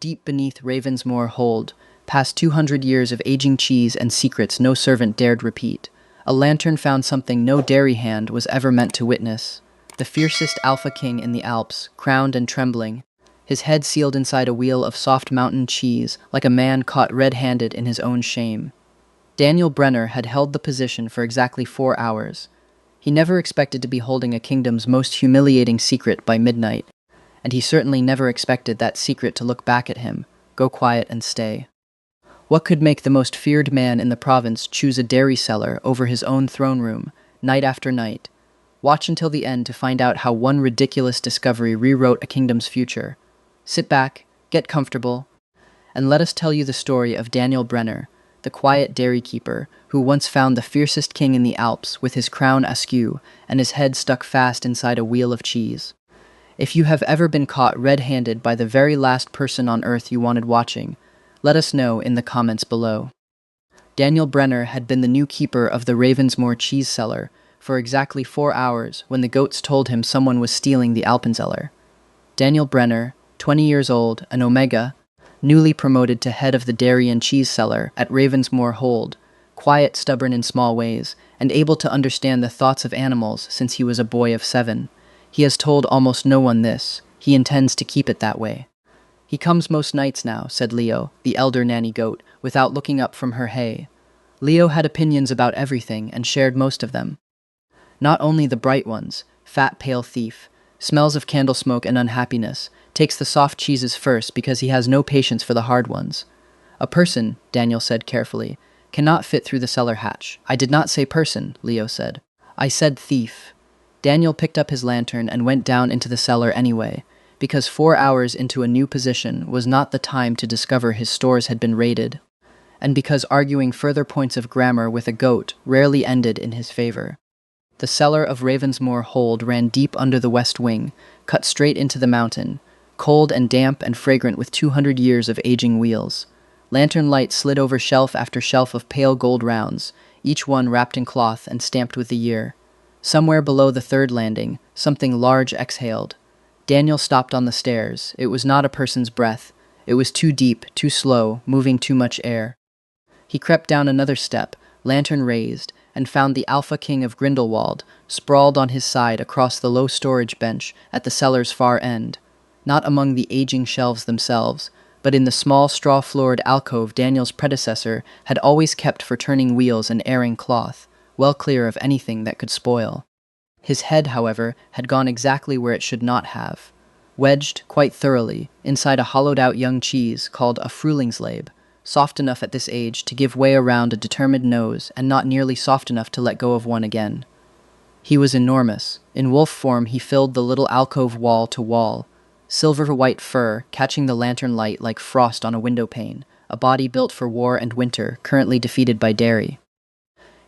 deep beneath Ravensmoor hold, past 200 years of aging cheese and secrets no servant dared repeat, a lantern found something no dairy hand was ever meant to witness. The fiercest alpha king in the Alps, crowned and trembling, his head sealed inside a wheel of soft mountain cheese, like a man caught red-handed in his own shame. Daniel Brenner had held the position for exactly 4 hours. He never expected to be holding a kingdom's most humiliating secret by midnight, and he certainly never expected that secret to look back at him, go quiet and stay. What could make the most feared man in the province choose a dairy cellar over his own throne room, night after night? Watch until the end to find out how one ridiculous discovery rewrote a kingdom's future. Sit back, get comfortable, and let us tell you the story of Daniel Brenner, the quiet dairy keeper who once found the fiercest king in the Alps with his crown askew and his head stuck fast inside a wheel of cheese. If you have ever been caught red-handed by the very last person on earth you wanted watching, let us know in the comments below. Daniel Brenner had been the new keeper of the Ravensmoor cheese cellar for exactly 4 hours when the goats told him someone was stealing the Alpenzeller. Daniel Brenner, 20 years old, an Omega, newly promoted to head of the dairy and cheese cellar at Ravensmoor Hold, quiet, stubborn in small ways, and able to understand the thoughts of animals since he was a boy of 7. He has told almost no one this. He intends to keep it that way. "He comes most nights now," said Leo, the elder nanny goat, without looking up from her hay. Leo had opinions about everything and shared most of them. Not only the bright ones, fat pale thief, smells of candle smoke and unhappiness, takes the soft cheeses first because he has no patience for the hard ones. "A person," Daniel said carefully, "cannot fit through the cellar hatch." "I did not say person," Leo said. "I said thief." Daniel picked up his lantern and went down into the cellar anyway, because 4 hours into a new position was not the time to discover his stores had been raided, and because arguing further points of grammar with a goat rarely ended in his favor. The cellar of Ravensmoor Hold ran deep under the west wing, cut straight into the mountain, cold and damp and fragrant with 200 years of aging wheels. Lantern light slid over shelf after shelf of pale gold rounds, each one wrapped in cloth and stamped with the year. Somewhere below the third landing, something large exhaled. Daniel stopped on the stairs. It was not a person's breath. It was too deep, too slow, moving too much air. He crept down another step, lantern raised, and found the Alpha King of Grindelwald, sprawled on his side across the low storage bench at the cellar's far end. Not among the aging shelves themselves, but in the small straw-floored alcove Daniel's predecessor had always kept for turning wheels and airing cloth, well clear of anything that could spoil. His head, however, had gone exactly where it should not have, wedged, quite thoroughly, inside a hollowed-out young cheese called a Frühlingslaib, soft enough at this age to give way around a determined nose and not nearly soft enough to let go of one again. He was enormous. In wolf form he filled the little alcove wall to wall, silver-white fur catching the lantern light like frost on a window pane, a body built for war and winter, currently defeated by dairy.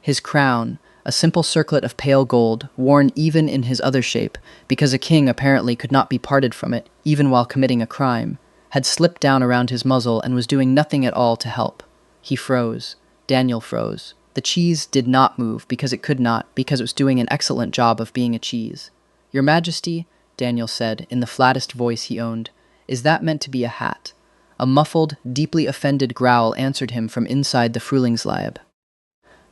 His crown, a simple circlet of pale gold, worn even in his other shape, because a king apparently could not be parted from it, even while committing a crime, had slipped down around his muzzle and was doing nothing at all to help. He froze. Daniel froze. The cheese did not move because it could not, because it was doing an excellent job of being a cheese. "Your Majesty," Daniel said, in the flattest voice he owned, "is that meant to be a hat?" A muffled, deeply offended growl answered him from inside the Frühlingslaib.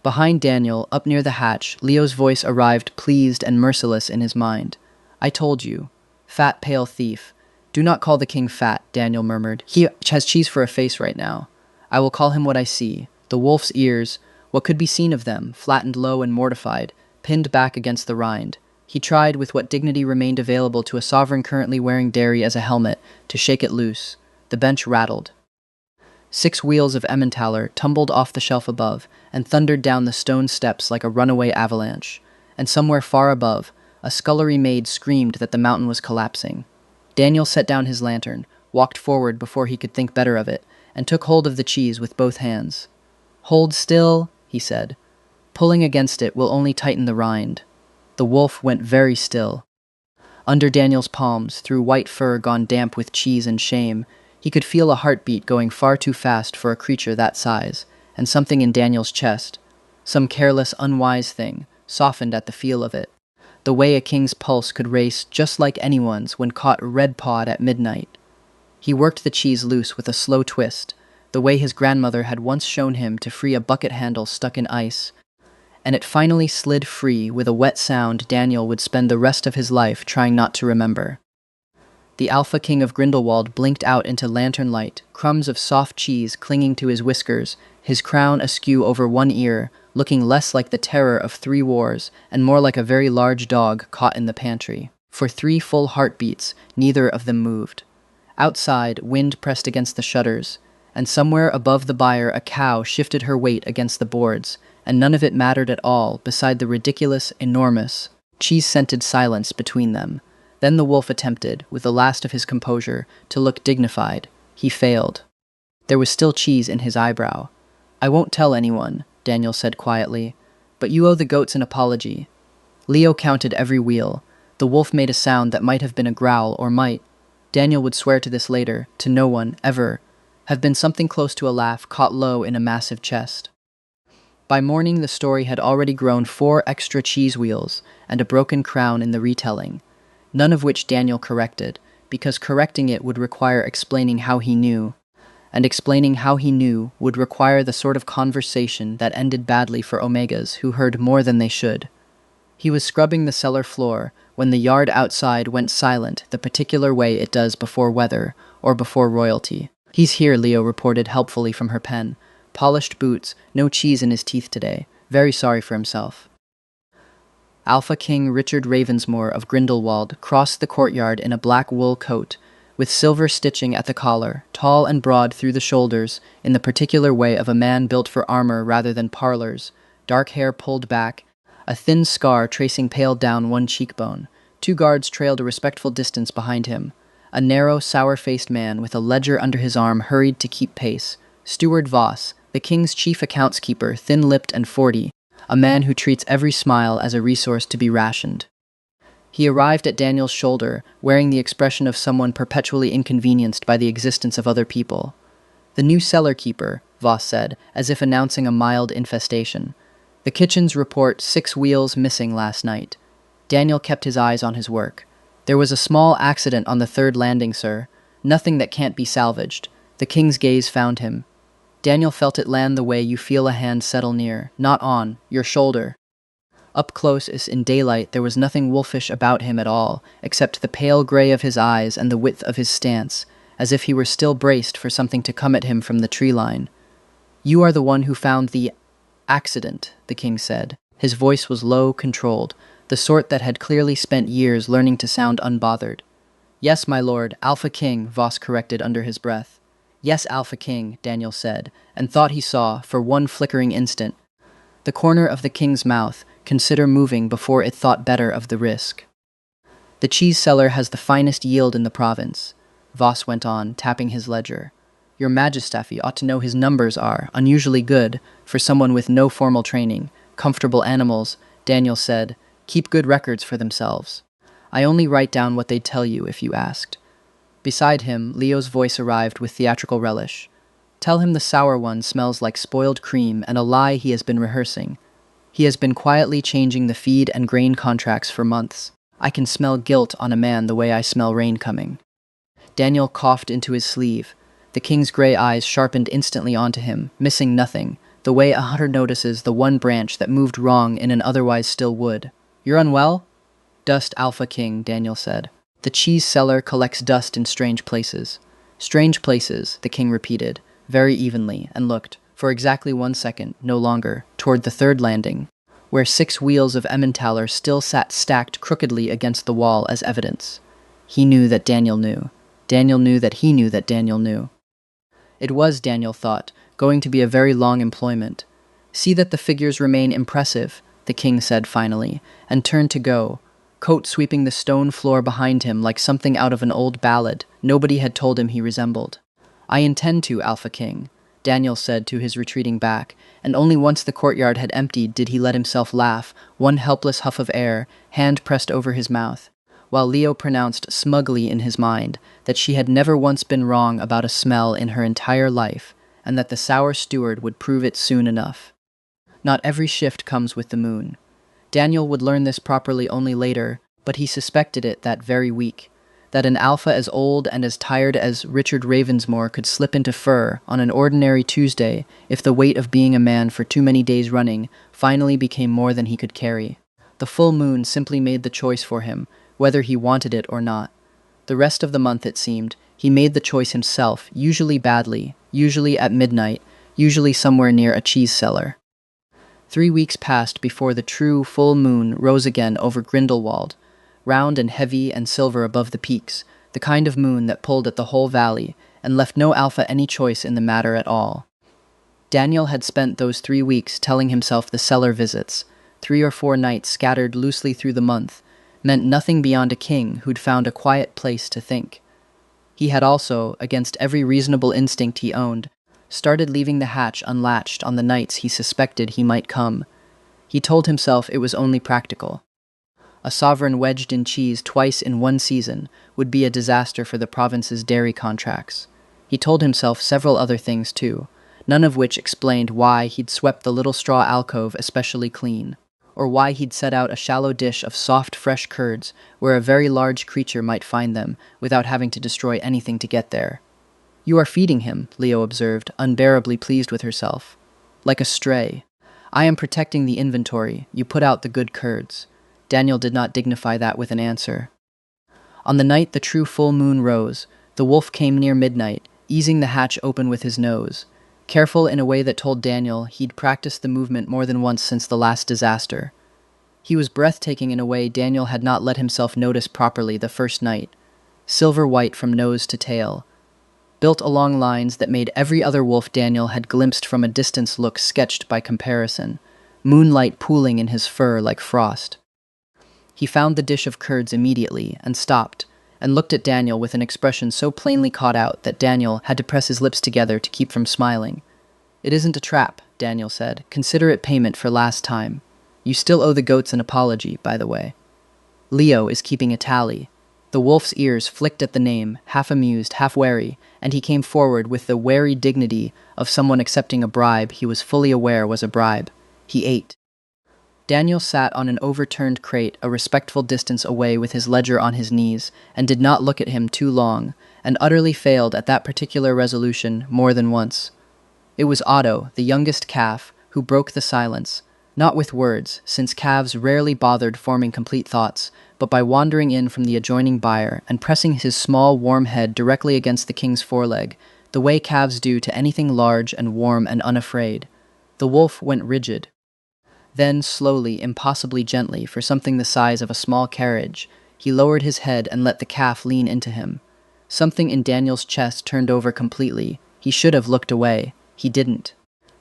Behind Daniel, up near the hatch, Leo's voice arrived pleased and merciless in his mind. "I told you. Fat, pale thief. Do not call the king fat," Daniel murmured. "He has cheese for a face right now. I will call him what I see. The wolf's ears, what could be seen of them, flattened low and mortified, pinned back against the rind." He tried, with what dignity remained available to a sovereign currently wearing dairy as a helmet, to shake it loose. The bench rattled. 6 wheels of Emmentaler tumbled off the shelf above and thundered down the stone steps like a runaway avalanche. And somewhere far above, a scullery maid screamed that the mountain was collapsing. Daniel set down his lantern, walked forward before he could think better of it, and took hold of the cheese with both hands. "Hold still," he said. "Pulling against it will only tighten the rind." The wolf went very still. Under Daniel's palms, through white fur gone damp with cheese and shame, he could feel a heartbeat going far too fast for a creature that size, and something in Daniel's chest, some careless, unwise thing, softened at the feel of it. The way a king's pulse could race just like anyone's when caught red-pawed at midnight. He worked the cheese loose with a slow twist, the way his grandmother had once shown him to free a bucket handle stuck in ice, and it finally slid free with a wet sound Daniel would spend the rest of his life trying not to remember. The Alpha King of Grindelwald blinked out into lantern light, crumbs of soft cheese clinging to his whiskers, his crown askew over one ear, looking less like the terror of 3 wars and more like a very large dog caught in the pantry. For 3 full heartbeats, neither of them moved. Outside, wind pressed against the shutters, and somewhere above the byre a cow shifted her weight against the boards, and none of it mattered at all beside the ridiculous, enormous, cheese-scented silence between them. Then the wolf attempted, with the last of his composure, to look dignified. He failed. There was still cheese in his eyebrow. "I won't tell anyone," Daniel said quietly, "but you owe the goats an apology." Leo counted every wheel. The wolf made a sound that might have been a growl or might, Daniel would swear to this later, to no one, ever, have been something close to a laugh caught low in a massive chest. By morning the story had already grown 4 extra cheese wheels and a broken crown in the retelling, none of which Daniel corrected, because correcting it would require explaining how he knew, and explaining how he knew would require the sort of conversation that ended badly for Omegas who heard more than they should. He was scrubbing the cellar floor when the yard outside went silent the particular way it does before weather or before royalty. "He's here," Leo reported helpfully from her pen. "Polished boots, no cheese in his teeth today. Very sorry for himself." Alpha King Richard Ravensmore of Grindelwald crossed the courtyard in a black wool coat, with silver stitching at the collar, tall and broad through the shoulders, in the particular way of a man built for armor rather than parlors, dark hair pulled back, a thin scar tracing pale down one cheekbone. 2 guards trailed a respectful distance behind him. A narrow, sour-faced man with a ledger under his arm hurried to keep pace. Steward Voss, the king's chief accounts keeper, thin-lipped and 40, a man who treats every smile as a resource to be rationed. He arrived at Daniel's shoulder, wearing the expression of someone perpetually inconvenienced by the existence of other people. "The new cellar keeper," Voss said, as if announcing a mild infestation. "The kitchens report 6 wheels missing last night." Daniel kept his eyes on his work. "There was a small accident on the 3rd landing, sir. Nothing that can't be salvaged." The king's gaze found him. Daniel felt it land the way you feel a hand settle near, not on, your shoulder. Up close as in daylight there was nothing wolfish about him at all, except the pale gray of his eyes and the width of his stance, as if he were still braced for something to come at him from the tree line. "You are the one who found the accident," the king said. His voice was low, controlled, the sort that had clearly spent years learning to sound unbothered. "Yes, my lord, Alpha King," Voss corrected under his breath. "Yes, Alpha King," Daniel said, and thought he saw, for one flickering instant, the corner of the king's mouth consider moving before it thought better of the risk. "The cheese cellar has the finest yield in the province," Voss went on, tapping his ledger. "Your Majesty ought to know his numbers are unusually good for someone with no formal training. Comfortable animals," Daniel said, "keep good records for themselves. I only write down what they'd tell you if you asked." Beside him, Leo's voice arrived with theatrical relish. "Tell him the sour one smells like spoiled cream and a lie he has been rehearsing. He has been quietly changing the feed and grain contracts for months. I can smell guilt on a man the way I smell rain coming." Daniel coughed into his sleeve. The king's gray eyes sharpened instantly onto him, missing nothing, the way a hunter notices the one branch that moved wrong in an otherwise still wood. "You're unwell?" "Dust, Alpha King," Daniel said. "The cheese cellar collects dust in strange places." "Strange places," the king repeated, very evenly, and looked, for exactly 1 second, no longer, toward the 3rd landing, where 6 wheels of Emmentaler still sat stacked crookedly against the wall as evidence. He knew that Daniel knew. Daniel knew that he knew that Daniel knew. It was, Daniel thought, going to be a very long employment. "See that the figures remain impressive," the king said finally, and turned to go, coat sweeping the stone floor behind him like something out of an old ballad nobody had told him he resembled. "I intend to, Alpha King," Daniel said to his retreating back, and only once the courtyard had emptied did he let himself laugh, one helpless huff of air, hand pressed over his mouth, while Leo pronounced smugly in his mind that she had never once been wrong about a smell in her entire life, and that the sour steward would prove it soon enough. Not every shift comes with the moon. Daniel would learn this properly only later, but he suspected it that very week. that an alpha as old and as tired as Richard Ravensmore could slip into fur on an ordinary Tuesday if the weight of being a man for too many days running finally became more than he could carry. The full moon simply made the choice for him, whether he wanted it or not. The rest of the month, it seemed, he made the choice himself, usually badly, usually at midnight, usually somewhere near a cheese cellar. 3 weeks passed before the true full moon rose again over Grindelwald, round and heavy and silver above the peaks, the kind of moon that pulled at the whole valley and left no alpha any choice in the matter at all. Daniel had spent those 3 weeks telling himself the cellar visits, 3 or 4 nights scattered loosely through the month, meant nothing beyond a king who'd found a quiet place to think. He had also, against every reasonable instinct he owned, started leaving the hatch unlatched on the nights he suspected he might come. He told himself it was only practical. A sovereign wedged in cheese twice in one season would be a disaster for the province's dairy contracts. He told himself several other things too, none of which explained why he'd swept the little straw alcove especially clean, or why he'd set out a shallow dish of soft, fresh curds where a very large creature might find them without having to destroy anything to get there. "You are feeding him," Leo observed, unbearably pleased with herself. "Like a stray. I am protecting the inventory. You put out the good curds." Daniel did not dignify that with an answer. On the night the true full moon rose, the wolf came near midnight, easing the hatch open with his nose, careful in a way that told Daniel he'd practiced the movement more than once since the last disaster. He was breathtaking in a way Daniel had not let himself notice properly the first night, silver-white from nose to tail, built along lines that made every other wolf Daniel had glimpsed from a distance look sketched by comparison, moonlight pooling in his fur like frost. He found the dish of curds immediately and stopped, and looked at Daniel with an expression so plainly caught out that Daniel had to press his lips together to keep from smiling. "It isn't a trap," Daniel said. "Consider it payment for last time. You still owe the goats an apology, by the way." Leo is keeping a tally. The wolf's ears flicked at the name, half amused, half wary, and he came forward with the wary dignity of someone accepting a bribe he was fully aware was a bribe. He ate. Daniel sat on an overturned crate a respectful distance away with his ledger on his knees, and did not look at him too long, and utterly failed at that particular resolution more than once. It was Otto, the youngest calf, who broke the silence, not with words, since calves rarely bothered forming complete thoughts, but by wandering in from the adjoining byre and pressing his small warm head directly against the king's foreleg, the way calves do to anything large and warm and unafraid. The wolf went rigid. Then, slowly, impossibly gently, for something the size of a small carriage, he lowered his head and let the calf lean into him. Something in Daniel's chest turned over completely. He should have looked away. He didn't.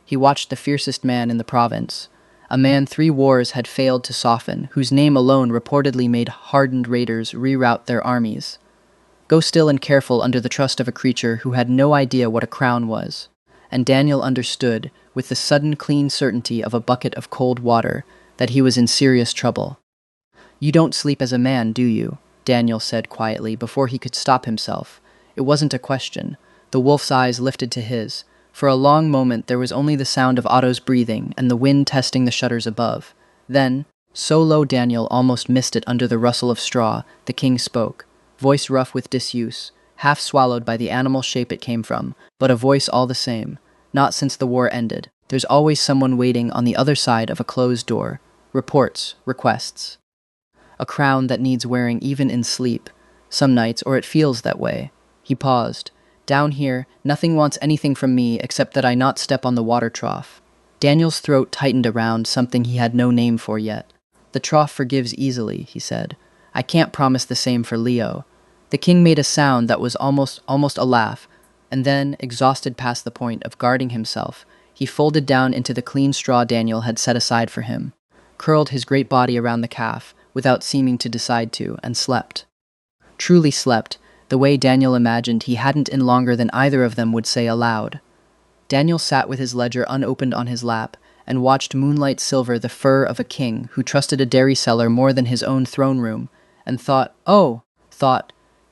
He watched the fiercest man in the province, a man 3 wars had failed to soften, whose name alone reportedly made hardened raiders reroute their armies. Go still and careful under the trust of a creature who had no idea what a crown was. And Daniel understood, with the sudden clean certainty of a bucket of cold water, that he was in serious trouble. "You don't sleep as a man, do you?" Daniel said quietly before he could stop himself. It wasn't a question. The wolf's eyes lifted to his. For a long moment there was only the sound of Otto's breathing and the wind testing the shutters above. Then, so low Daniel almost missed it under the rustle of straw, the king spoke, voice rough with disuse, half swallowed by the animal shape it came from, but a voice all the same. "Not since the war ended. There's always someone waiting on the other side of a closed door. Reports, requests. A crown that needs wearing even in sleep. Some nights, or it feels that way." He paused. "Down here, nothing wants anything from me except that I not step on the water trough." Daniel's throat tightened around something he had no name for yet. "The trough forgives easily," he said. "I can't promise the same for Leo." The king made a sound that was almost a laugh, and then, exhausted past the point of guarding himself, he folded down into the clean straw Daniel had set aside for him, curled his great body around the calf, without seeming to decide to, and slept. Truly slept, the way Daniel imagined he hadn't in longer than either of them would say aloud. Daniel sat with his ledger unopened on his lap, and watched moonlight silver the fur of a king who trusted a dairy cellar more than his own throne room, and thought,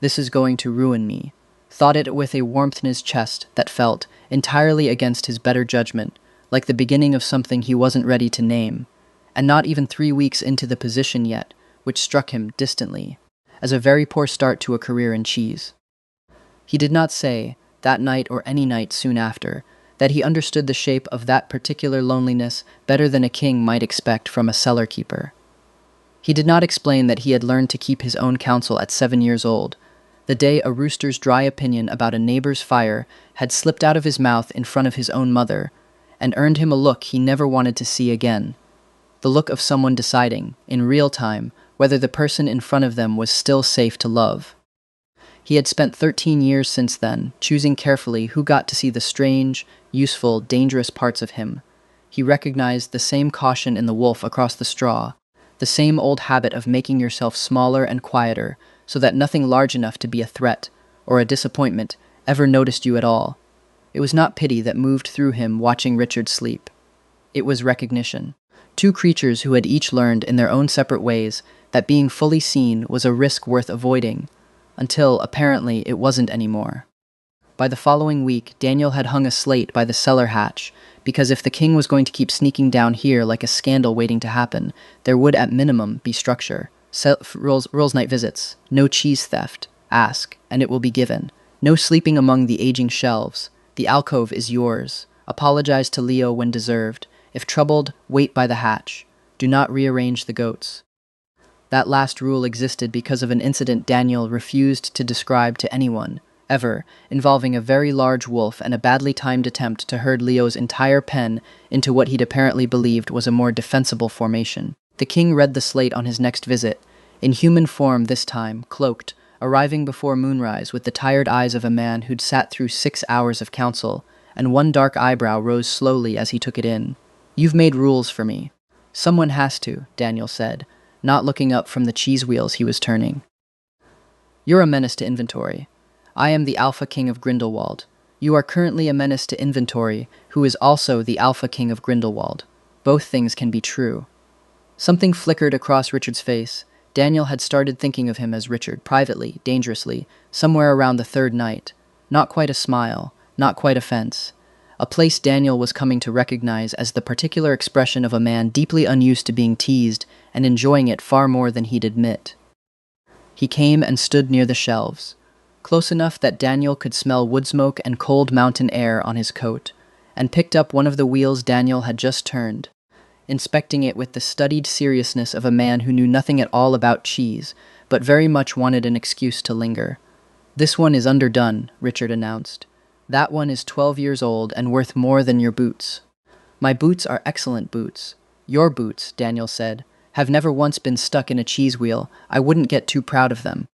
this is going to ruin me. Thought it with a warmth in his chest that felt, entirely against his better judgment, like the beginning of something he wasn't ready to name, and not even 3 weeks into the position yet, which struck him distantly, as a very poor start to a career in cheese. He did not say, that night or any night soon after, that he understood the shape of that particular loneliness better than a king might expect from a cellar keeper. He did not explain that he had learned to keep his own counsel at 7 years old, the day a rooster's dry opinion about a neighbor's fire had slipped out of his mouth in front of his own mother, and earned him a look he never wanted to see again. The look of someone deciding, in real time, whether the person in front of them was still safe to love. He had spent 13 years since then, choosing carefully who got to see the strange, useful, dangerous parts of him. He recognized the same caution in the wolf across the straw, the same old habit of making yourself smaller and quieter, so that nothing large enough to be a threat, or a disappointment, ever noticed you at all. It was not pity that moved through him watching Richard sleep. It was recognition. Two creatures who had each learned in their own separate ways that being fully seen was a risk worth avoiding, until, apparently, it wasn't anymore. By the following week, Daniel had hung a slate by the cellar hatch, because if the king was going to keep sneaking down here like a scandal waiting to happen, there would at minimum be structure. Rules night visits. No cheese theft. Ask, and it will be given. No sleeping among the aging shelves. The alcove is yours. Apologize to Leo when deserved. If troubled, wait by the hatch. Do not rearrange the goats. That last rule existed because of an incident Daniel refused to describe to anyone, ever, involving a very large wolf and a badly timed attempt to herd Leo's entire pen into what he'd apparently believed was a more defensible formation. The king read the slate on his next visit, in human form this time, cloaked, arriving before moonrise with the tired eyes of a man who'd sat through 6 hours of counsel, and one dark eyebrow rose slowly as he took it in. You've made rules for me. Someone has to, Daniel said, not looking up from the cheese wheels he was turning. You're a menace to inventory. I am the Alpha King of Grindelwald. You are currently a menace to inventory, who is also the Alpha King of Grindelwald. Both things can be true. Something flickered across Richard's face. Daniel had started thinking of him as Richard, privately, dangerously, somewhere around the third night. Not quite a smile, not quite offense. A place Daniel was coming to recognize as the particular expression of a man deeply unused to being teased and enjoying it far more than he'd admit. He came and stood near the shelves, close enough that Daniel could smell wood smoke and cold mountain air on his coat, and picked up one of the wheels Daniel had just turned, inspecting it with the studied seriousness of a man who knew nothing at all about cheese, but very much wanted an excuse to linger. This one is underdone, Richard announced. That one is 12 years old and worth more than your boots. My boots are excellent boots. Your boots, Daniel said, have never once been stuck in a cheese wheel. I wouldn't get too proud of them.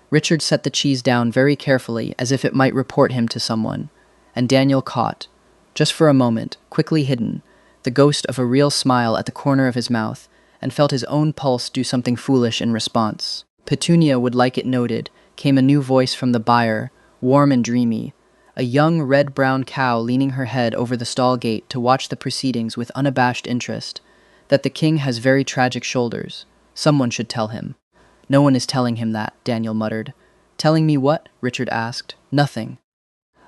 Richard set the cheese down very carefully as if it might report him to someone, and Daniel caught, just for a moment, quickly hidden, the ghost of a real smile at the corner of his mouth, and felt his own pulse do something foolish in response. Petunia would like it noted, came a new voice from the byre, warm and dreamy, a young red-brown cow leaning her head over the stall gate to watch the proceedings with unabashed interest. That the king has very tragic shoulders. Someone should tell him. No one is telling him that, Daniel muttered. Telling me what? Richard asked. Nothing.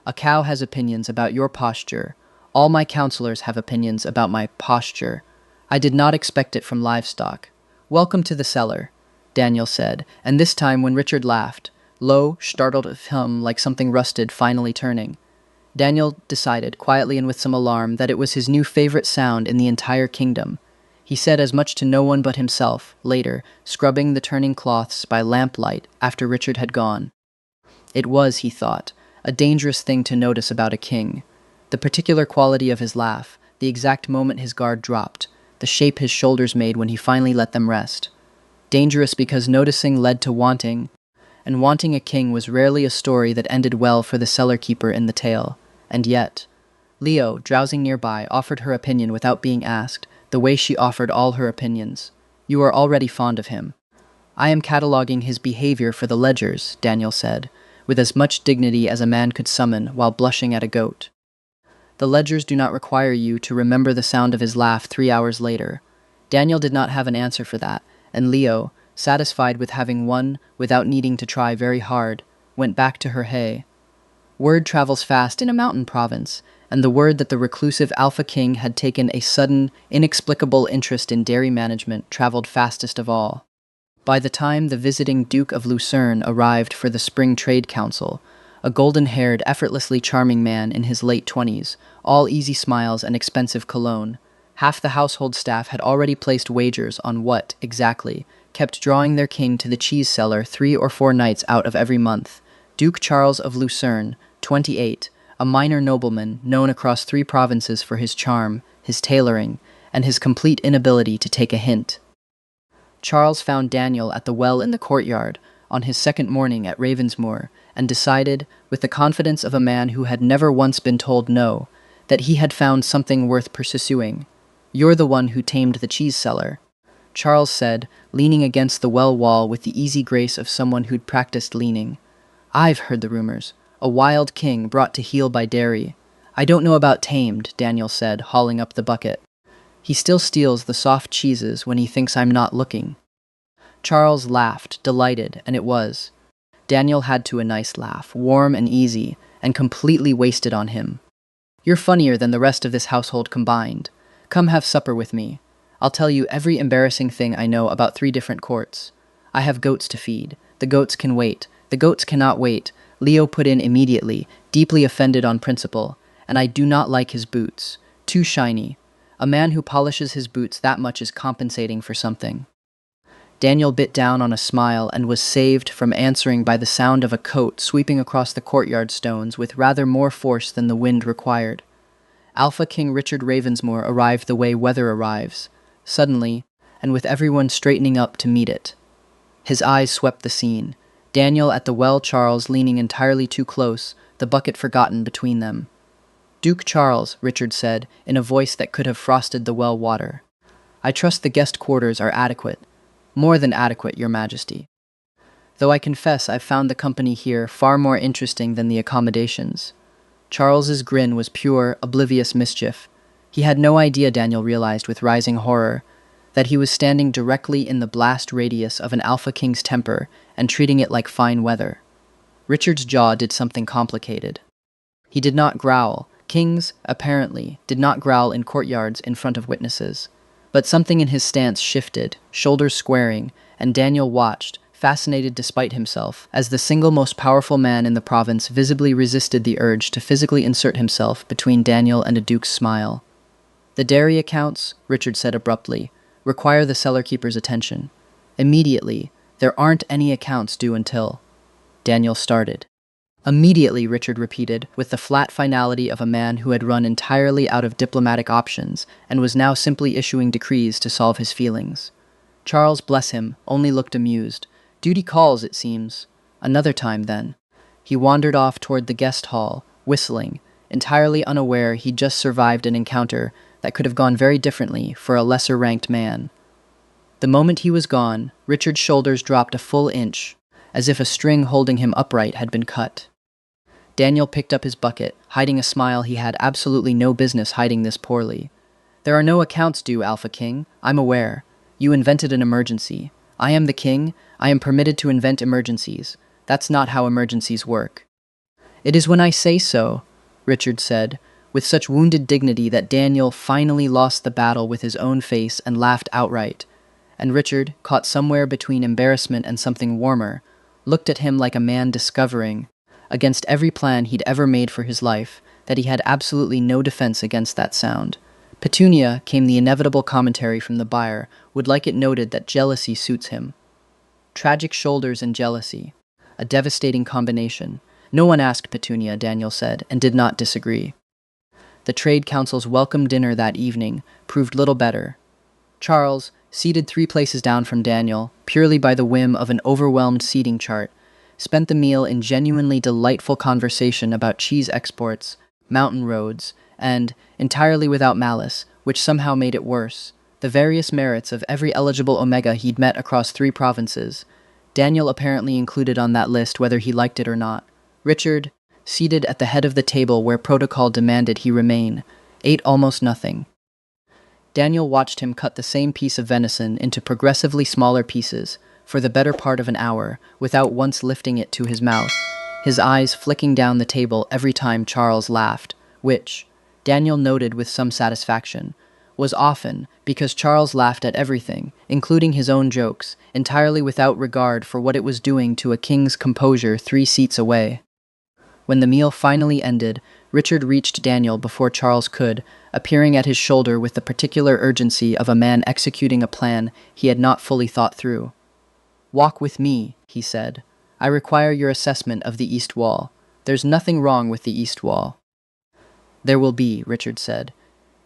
A cow has opinions about your posture. All my counselors have opinions about my posture. I did not expect it from livestock. Welcome to the cellar, Daniel said, and this time when Richard laughed, low, startled of him like something rusted finally turning. Daniel decided, quietly and with some alarm, that it was his new favorite sound in the entire kingdom. He said as much to no one but himself, later, scrubbing the turning cloths by lamplight after Richard had gone. It was, he thought, a dangerous thing to notice about a king. The particular quality of his laugh, the exact moment his guard dropped, the shape his shoulders made when he finally let them rest. Dangerous because noticing led to wanting, and wanting a king was rarely a story that ended well for the cellar keeper in the tale. And yet, Leo, drowsing nearby, offered her opinion without being asked, the way she offered all her opinions. You are already fond of him. I am cataloging his behavior for the ledgers, Daniel said, with as much dignity as a man could summon while blushing at a goat. The ledgers do not require you to remember the sound of his laugh 3 hours later. Daniel did not have an answer for that, and Leo, satisfied with having won without needing to try very hard, went back to her hay. Word travels fast in a mountain province, and the word that the reclusive Alpha King had taken a sudden, inexplicable interest in dairy management traveled fastest of all. By the time the visiting Duke of Lucerne arrived for the Spring Trade Council, a golden-haired, effortlessly charming man in his late 20s, all easy smiles and expensive cologne, half the household staff had already placed wagers on what, exactly, kept drawing their king to the cheese cellar 3 or 4 nights out of every month. Duke Charles of Lucerne, 28, a minor nobleman known across 3 provinces for his charm, his tailoring, and his complete inability to take a hint. Charles found Daniel at the well in the courtyard on his second morning at Ravensmoor and decided, with the confidence of a man who had never once been told no, that he had found something worth pursuing. "You're the one who tamed the cheese cellar," Charles said, leaning against the well wall with the easy grace of someone who'd practiced leaning. "I've heard the rumors. A wild king brought to heel by dairy. I don't know about tamed," Daniel said, hauling up the bucket. "He still steals the soft cheeses when he thinks I'm not looking." Charles laughed, delighted, and it was. Daniel had a nice laugh, warm and easy, and completely wasted on him. "You're funnier than the rest of this household combined. Come have supper with me. I'll tell you every embarrassing thing I know about 3 different courts. I have goats to feed. The goats can wait. The goats cannot wait," Leo put in immediately, deeply offended on principle. "And I do not like his boots. Too shiny. A man who polishes his boots that much is compensating for something." Daniel bit down on a smile and was saved from answering by the sound of a coat sweeping across the courtyard stones with rather more force than the wind required. Alpha King Richard Ravensmoor arrived the way weather arrives, suddenly, and with everyone straightening up to meet it. His eyes swept the scene. Daniel at the well, Charles leaning entirely too close, the bucket forgotten between them. "Duke Charles," Richard said, in a voice that could have frosted the well water. "I trust the guest quarters are adequate. More than adequate, Your Majesty. Though I confess I've found the company here far more interesting than the accommodations." Charles's grin was pure, oblivious mischief. He had no idea, Daniel realized with rising horror, that he was standing directly in the blast radius of an Alpha King's temper and treating it like fine weather. Richard's jaw did something complicated. He did not growl. Kings, apparently, did not growl in courtyards in front of witnesses. But something in his stance shifted, shoulders squaring, and Daniel watched, fascinated despite himself, as the single most powerful man in the province visibly resisted the urge to physically insert himself between Daniel and a duke's smile. "The dairy accounts," Richard said abruptly, "require the cellar-keeper's attention. Immediately, there aren't any accounts due until—" Daniel started. "Immediately," Richard repeated, with the flat finality of a man who had run entirely out of diplomatic options and was now simply issuing decrees to solve his feelings. Charles, bless him, only looked amused. Duty calls, it seems. Another time, then. He wandered off toward the guest hall, whistling, entirely unaware he'd just survived an encounter that could have gone very differently for a lesser-ranked man. The moment he was gone, Richard's shoulders dropped a full inch, as if a string holding him upright had been cut. Daniel picked up his bucket, hiding a smile he had absolutely no business hiding this poorly. "There are no accounts due, Alpha King. I'm aware. You invented an emergency. I am the king. I am permitted to invent emergencies. That's not how emergencies work." "It is when I say so," Richard said, with such wounded dignity that Daniel finally lost the battle with his own face and laughed outright. And Richard, caught somewhere between embarrassment and something warmer, looked at him like a man discovering, against every plan he'd ever made for his life, that he had absolutely no defense against that sound. "Petunia," came the inevitable commentary from the buyer, "would like it noted that jealousy suits him." Tragic shoulders and jealousy. A devastating combination. No one asked Petunia, Daniel said, and did not disagree. The Trade Council's welcome dinner that evening proved little better. Charles, seated 3 places down from Daniel, purely by the whim of an overwhelmed seating chart, spent the meal in genuinely delightful conversation about cheese exports, mountain roads, and, entirely without malice, which somehow made it worse, the various merits of every eligible Omega he'd met across 3 provinces. Daniel apparently included on that list whether he liked it or not. Richard, seated at the head of the table where protocol demanded he remain, ate almost nothing. Daniel watched him cut the same piece of venison into progressively smaller pieces for the better part of an hour without once lifting it to his mouth, his eyes flicking down the table every time Charles laughed, which, Daniel noted with some satisfaction, was often because Charles laughed at everything, including his own jokes, entirely without regard for what it was doing to a king's composure 3 seats away. When the meal finally ended, Richard reached Daniel before Charles could, appearing at his shoulder with the particular urgency of a man executing a plan he had not fully thought through. "Walk with me," he said. "I require your assessment of the east wall. There's nothing wrong with the east wall." "There will be," Richard said.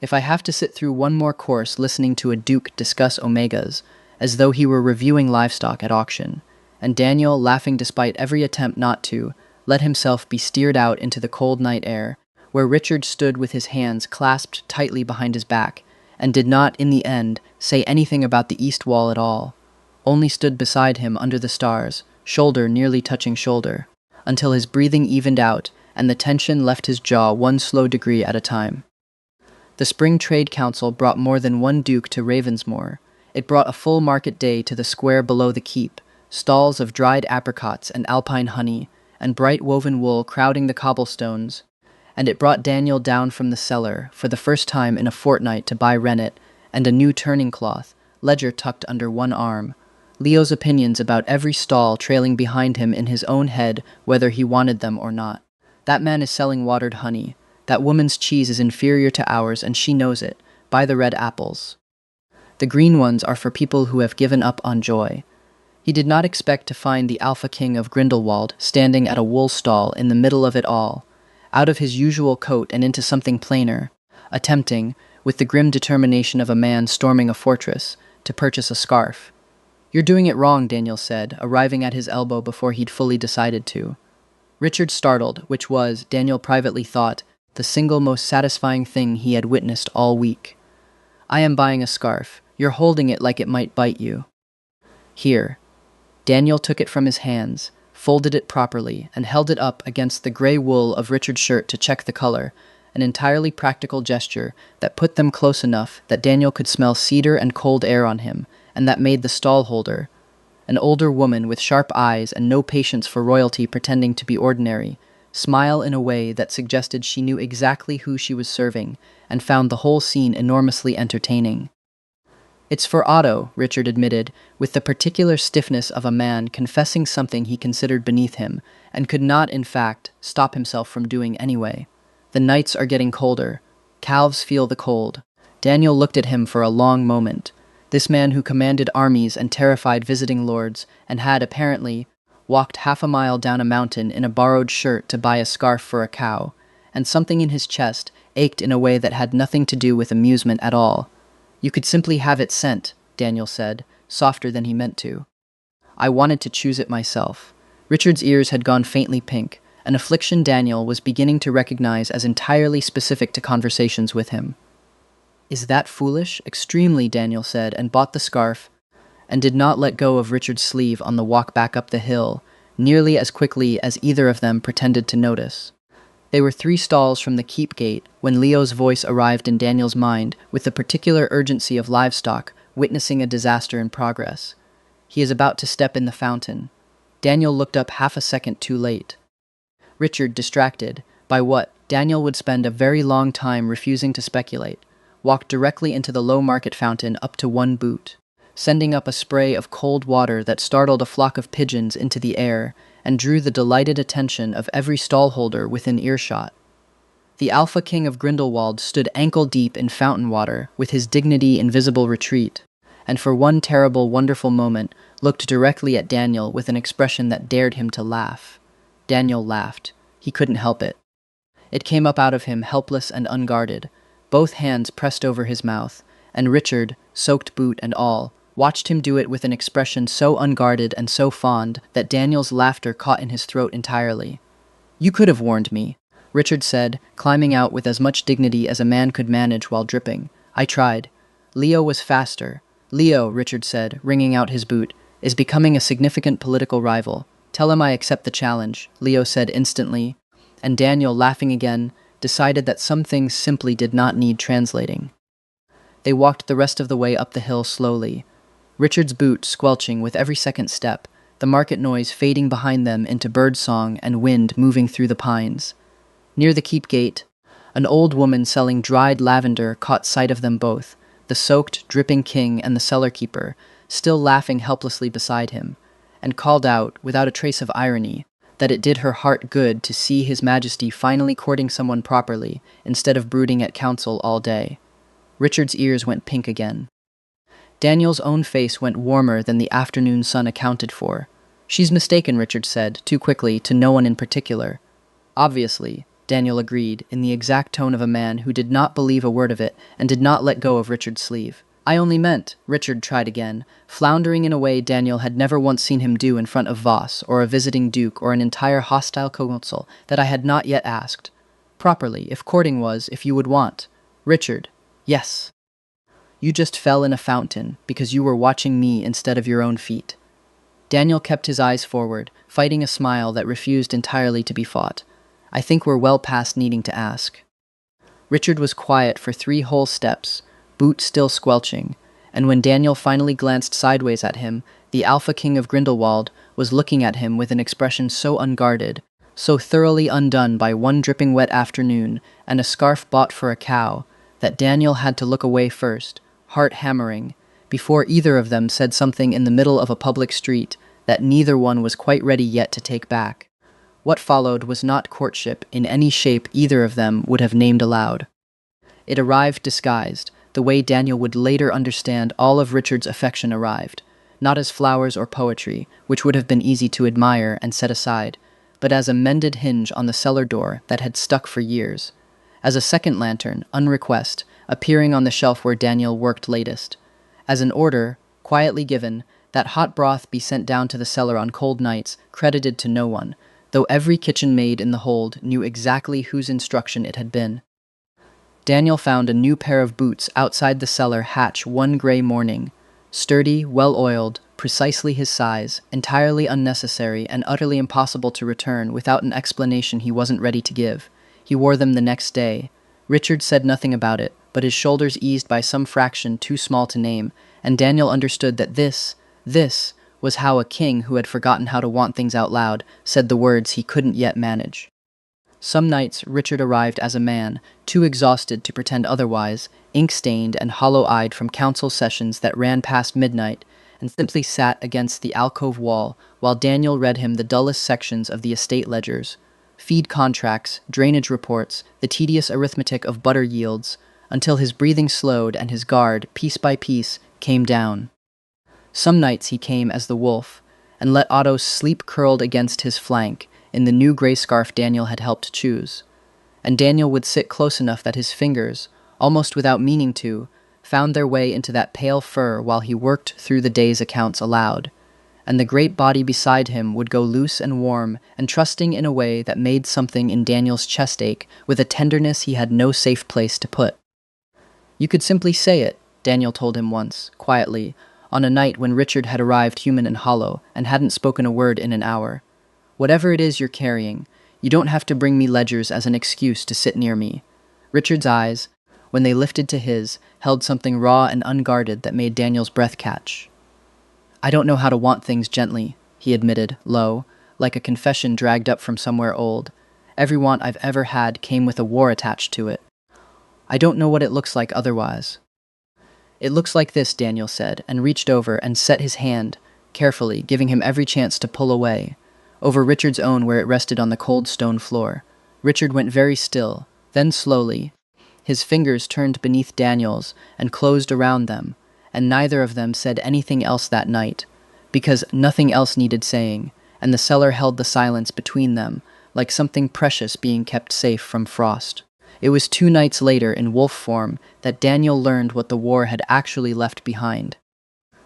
"If I have to sit through one more course listening to a duke discuss omegas, as though he were reviewing livestock at auction," and Daniel, laughing despite every attempt not to, let himself be steered out into the cold night air, where Richard stood with his hands clasped tightly behind his back, and did not, in the end, say anything about the east wall at all, only stood beside him under the stars, shoulder nearly touching shoulder, until his breathing evened out and the tension left his jaw one slow degree at a time. The Spring Trade Council brought more than one duke to Ravensmoor. It brought a full market day to the square below the keep, stalls of dried apricots and alpine honey, and bright woven wool crowding the cobblestones, and it brought Daniel down from the cellar for the first time in a fortnight to buy rennet and a new turning cloth, ledger tucked under one arm, Leo's opinions about every stall trailing behind him in his own head whether he wanted them or not. That man is selling watered honey. That woman's cheese is inferior to ours and she knows it. Buy the red apples. The green ones are for people who have given up on joy. He did not expect to find the Alpha King of Grindelwald standing at a wool stall in the middle of it all, out of his usual coat and into something plainer, attempting, with the grim determination of a man storming a fortress, to purchase a scarf. "You're doing it wrong," Daniel said, arriving at his elbow before he'd fully decided to. Richard startled, which was, Daniel privately thought, the single most satisfying thing he had witnessed all week. "I am buying a scarf. You're holding it like it might bite you." "Here." Daniel took it from his hands, folded it properly, and held it up against the gray wool of Richard's shirt to check the color, an entirely practical gesture that put them close enough that Daniel could smell cedar and cold air on him, and that made the stallholder, an older woman with sharp eyes and no patience for royalty pretending to be ordinary, smile in a way that suggested she knew exactly who she was serving and found the whole scene enormously entertaining. "It's for Otto," Richard admitted, with the particular stiffness of a man confessing something he considered beneath him, and could not, in fact, stop himself from doing anyway. "The nights are getting colder. Calves feel the cold." Daniel looked at him for a long moment. This man who commanded armies and terrified visiting lords, and had, apparently, walked half a mile down a mountain in a borrowed shirt to buy a scarf for a cow, and something in his chest ached in a way that had nothing to do with amusement at all. "You could simply have it sent," Daniel said, softer than he meant to. "I wanted to choose it myself." Richard's ears had gone faintly pink, an affliction Daniel was beginning to recognize as entirely specific to conversations with him. "Is that foolish?" "Extremely," Daniel said, and bought the scarf, and did not let go of Richard's sleeve on the walk back up the hill, nearly as quickly as either of them pretended to notice. They were 3 stalls from the keep gate when Leo's voice arrived in Daniel's mind with the particular urgency of livestock witnessing a disaster in progress. He is about to step in the fountain. Daniel looked up half a second too late. Richard, distracted by what Daniel would spend a very long time refusing to speculate, walked directly into the low market fountain up to one boot, sending up a spray of cold water that startled a flock of pigeons into the air and drew the delighted attention of every stallholder within earshot. The Alpha King of Grindelwald stood ankle-deep in fountain water with his dignity in visible retreat, and for one terrible, wonderful moment looked directly at Daniel with an expression that dared him to laugh. Daniel laughed. He couldn't help it. It came up out of him helpless and unguarded, both hands pressed over his mouth, and Richard, soaked boot and all, watched him do it with an expression so unguarded and so fond that Daniel's laughter caught in his throat entirely. "You could have warned me," Richard said, climbing out with as much dignity as a man could manage while dripping. "I tried. Leo was faster." "Leo," Richard said, wringing out his boot, "is becoming a significant political rival. Tell him I accept the challenge," Leo said instantly, and Daniel, laughing again, decided that some things simply did not need translating. They walked the rest of the way up the hill slowly, Richard's boot squelching with every second step, the market noise fading behind them into bird song and wind moving through the pines. Near the keep gate, An old woman selling dried lavender caught sight of them both, the soaked, dripping king and the cellar keeper, still laughing helplessly beside him, and called out, without a trace of irony, that it did her heart good to see His Majesty finally courting someone properly, instead of brooding at council all day. Richard's ears went pink again. Daniel's own face went warmer than the afternoon sun accounted for. "She's mistaken," Richard said, too quickly, to no one in particular. "Obviously," Daniel agreed, in the exact tone of a man who did not believe a word of it and did not let go of Richard's sleeve. "I only meant," Richard tried again, floundering in a way Daniel had never once seen him do in front of Voss, or a visiting duke, or an entire hostile council, "that I had not yet asked. Properly, if courting was, if you would want. Richard. Yes. You just fell in a fountain, because you were watching me instead of your own feet." Daniel kept his eyes forward, fighting a smile that refused entirely to be fought. "I think we're well past needing to ask." Richard was quiet for 3 whole steps, boot still squelching, and when Daniel finally glanced sideways at him, the Alpha King of Grindelwald was looking at him with an expression so unguarded, so thoroughly undone by one dripping wet afternoon and a scarf bought for a cow, that Daniel had to look away first, heart hammering, before either of them said something in the middle of a public street that neither one was quite ready yet to take back. What followed was not courtship in any shape either of them would have named aloud. It arrived disguised, the way Daniel would later understand all of Richard's affection arrived, not as flowers or poetry, which would have been easy to admire and set aside, but as a mended hinge on the cellar door that had stuck for years, as a second lantern, unrequest, appearing on the shelf where Daniel worked latest, as an order, quietly given, that hot broth be sent down to the cellar on cold nights, credited to no one, though every kitchen maid in the hold knew exactly whose instruction it had been. Daniel found a new pair of boots outside the cellar hatch one gray morning, sturdy, well-oiled, precisely his size, entirely unnecessary and utterly impossible to return without an explanation he wasn't ready to give. He wore them the next day. Richard said nothing about it, but his shoulders eased by some fraction too small to name, and Daniel understood that this was how a king who had forgotten how to want things out loud said the words he couldn't yet manage. Some nights Richard arrived as a man, too exhausted to pretend otherwise, ink-stained and hollow-eyed from council sessions that ran past midnight, and simply sat against the alcove wall while Daniel read him the dullest sections of the estate ledgers, feed contracts, drainage reports, the tedious arithmetic of butter yields, until his breathing slowed and his guard, piece by piece, came down. Some nights he came as the wolf, and let Otto sleep curled against his flank in the new gray scarf Daniel had helped choose, and Daniel would sit close enough that his fingers, almost without meaning to, found their way into that pale fur while he worked through the day's accounts aloud, and the great body beside him would go loose and warm and trusting in a way that made something in Daniel's chest ache with a tenderness he had no safe place to put. "You could simply say it," Daniel told him once, quietly, on a night when Richard had arrived human and hollow and hadn't spoken a word in an hour. "Whatever it is you're carrying, you don't have to bring me ledgers as an excuse to sit near me." Richard's eyes, when they lifted to his, held something raw and unguarded that made Daniel's breath catch. "I don't know how to want things gently," he admitted, low, like a confession dragged up from somewhere old. "Every want I've ever had came with a war attached to it. I don't know what it looks like otherwise." "It looks like this," Daniel said, and reached over and set his hand, carefully, giving him every chance to pull away, over Richard's own where it rested on the cold stone floor. Richard went very still, then slowly. His fingers turned beneath Daniel's and closed around them, and neither of them said anything else that night, because nothing else needed saying, and the cellar held the silence between them, like something precious being kept safe from frost. It was 2 nights later, in wolf form, that Daniel learned what the war had actually left behind.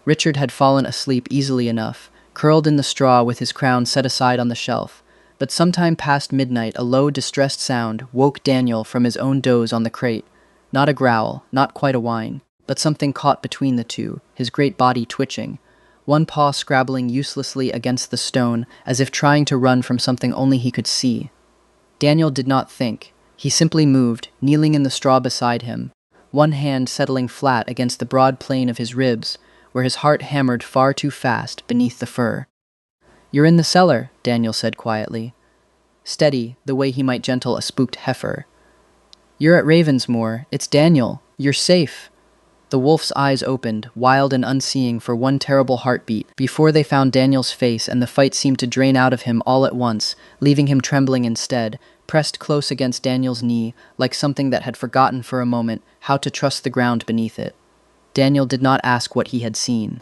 Richard had fallen asleep easily enough, curled in the straw with his crown set aside on the shelf, but sometime past midnight a low, distressed sound woke Daniel from his own doze on the crate. Not a growl, not quite a whine, but something caught between the two, his great body twitching, one paw scrabbling uselessly against the stone as if trying to run from something only he could see. Daniel did not think. He simply moved, kneeling in the straw beside him, one hand settling flat against the broad plane of his ribs, where his heart hammered far too fast beneath the fur. "You're in the cellar," Daniel said quietly, steady, the way he might gentle a spooked heifer. You're at Ravensmoor. It's Daniel. You're safe. The wolf's eyes opened, wild and unseeing for one terrible heartbeat, before they found Daniel's face, and the fight seemed to drain out of him all at once, leaving him trembling instead, pressed close against Daniel's knee, like something that had forgotten for a moment how to trust the ground beneath it. Daniel did not ask what he had seen.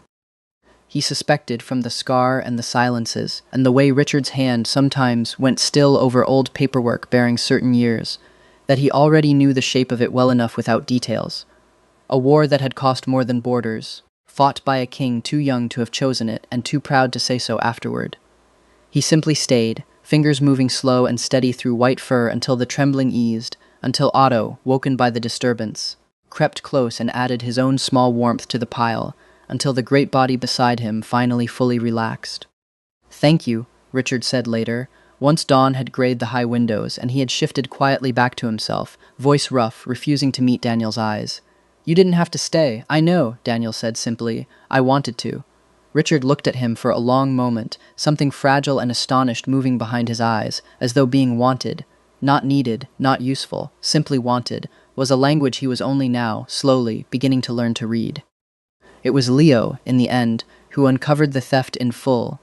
He suspected from the scar and the silences, and the way Richard's hand sometimes went still over old paperwork bearing certain years, that he already knew the shape of it well enough without details. A war that had cost more than borders, fought by a king too young to have chosen it and too proud to say so afterward. He simply stayed, fingers moving slow and steady through white fur until the trembling eased, until Otto, woken by the disturbance, crept close and added his own small warmth to the pile, until the great body beside him finally fully relaxed. "Thank you," Richard said later, once dawn had grayed the high windows and he had shifted quietly back to himself, voice rough, refusing to meet Daniel's eyes. "You didn't have to stay, I know," Daniel said simply. "I wanted to." Richard looked at him for a long moment, something fragile and astonished moving behind his eyes, as though being wanted, not needed, not useful, simply wanted, was a language he was only now, slowly, beginning to learn to read. It was Leo, in the end, who uncovered the theft in full.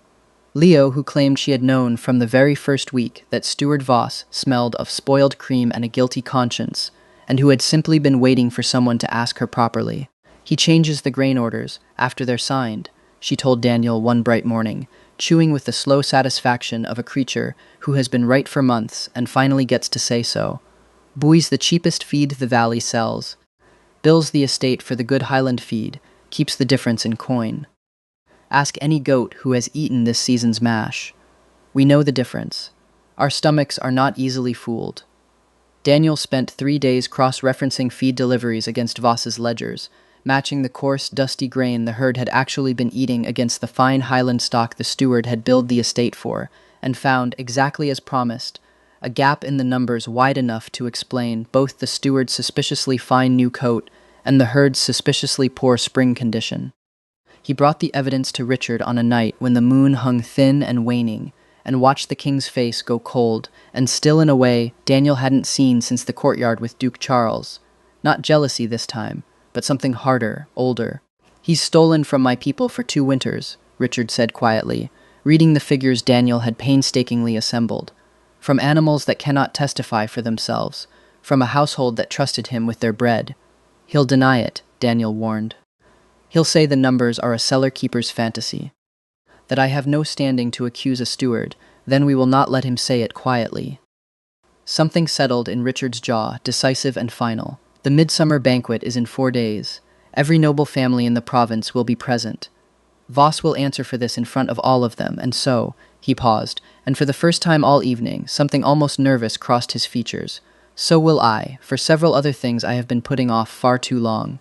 Leo, who claimed she had known from the very first week that Steward Voss smelled of spoiled cream and a guilty conscience, and who had simply been waiting for someone to ask her properly. "He changes the grain orders after they're signed," she told Daniel one bright morning, chewing with the slow satisfaction of a creature who has been right for months and finally gets to say so. "Buys the cheapest feed the valley sells. Bills the estate for the good Highland feed, keeps the difference in coin. Ask any goat who has eaten this season's mash. We know the difference. Our stomachs are not easily fooled." Daniel spent 3 days cross-referencing feed deliveries against Voss's ledgers, matching the coarse, dusty grain the herd had actually been eating against the fine Highland stock the steward had billed the estate for, and found, exactly as promised, a gap in the numbers wide enough to explain both the steward's suspiciously fine new coat and the herd's suspiciously poor spring condition. He brought the evidence to Richard on a night when the moon hung thin and waning, and watched the king's face go cold, and still in a way Daniel hadn't seen since the courtyard with Duke Charles. Not jealousy this time, but something harder, older. "He's stolen from my people for 2 winters, Richard said quietly, reading the figures Daniel had painstakingly assembled. "From animals that cannot testify for themselves, from a household that trusted him with their bread." "He'll deny it," Daniel warned. "He'll say the numbers are a cellar-keeper's fantasy. That I have no standing to accuse a steward, then we will not let him say it quietly." Something settled in Richard's jaw, decisive and final. "The midsummer banquet is in 4 days. Every noble family in the province will be present. Voss will answer for this in front of all of them, and so," he paused, and for the first time all evening, something almost nervous crossed his features. "So will I, for several other things I have been putting off far too long."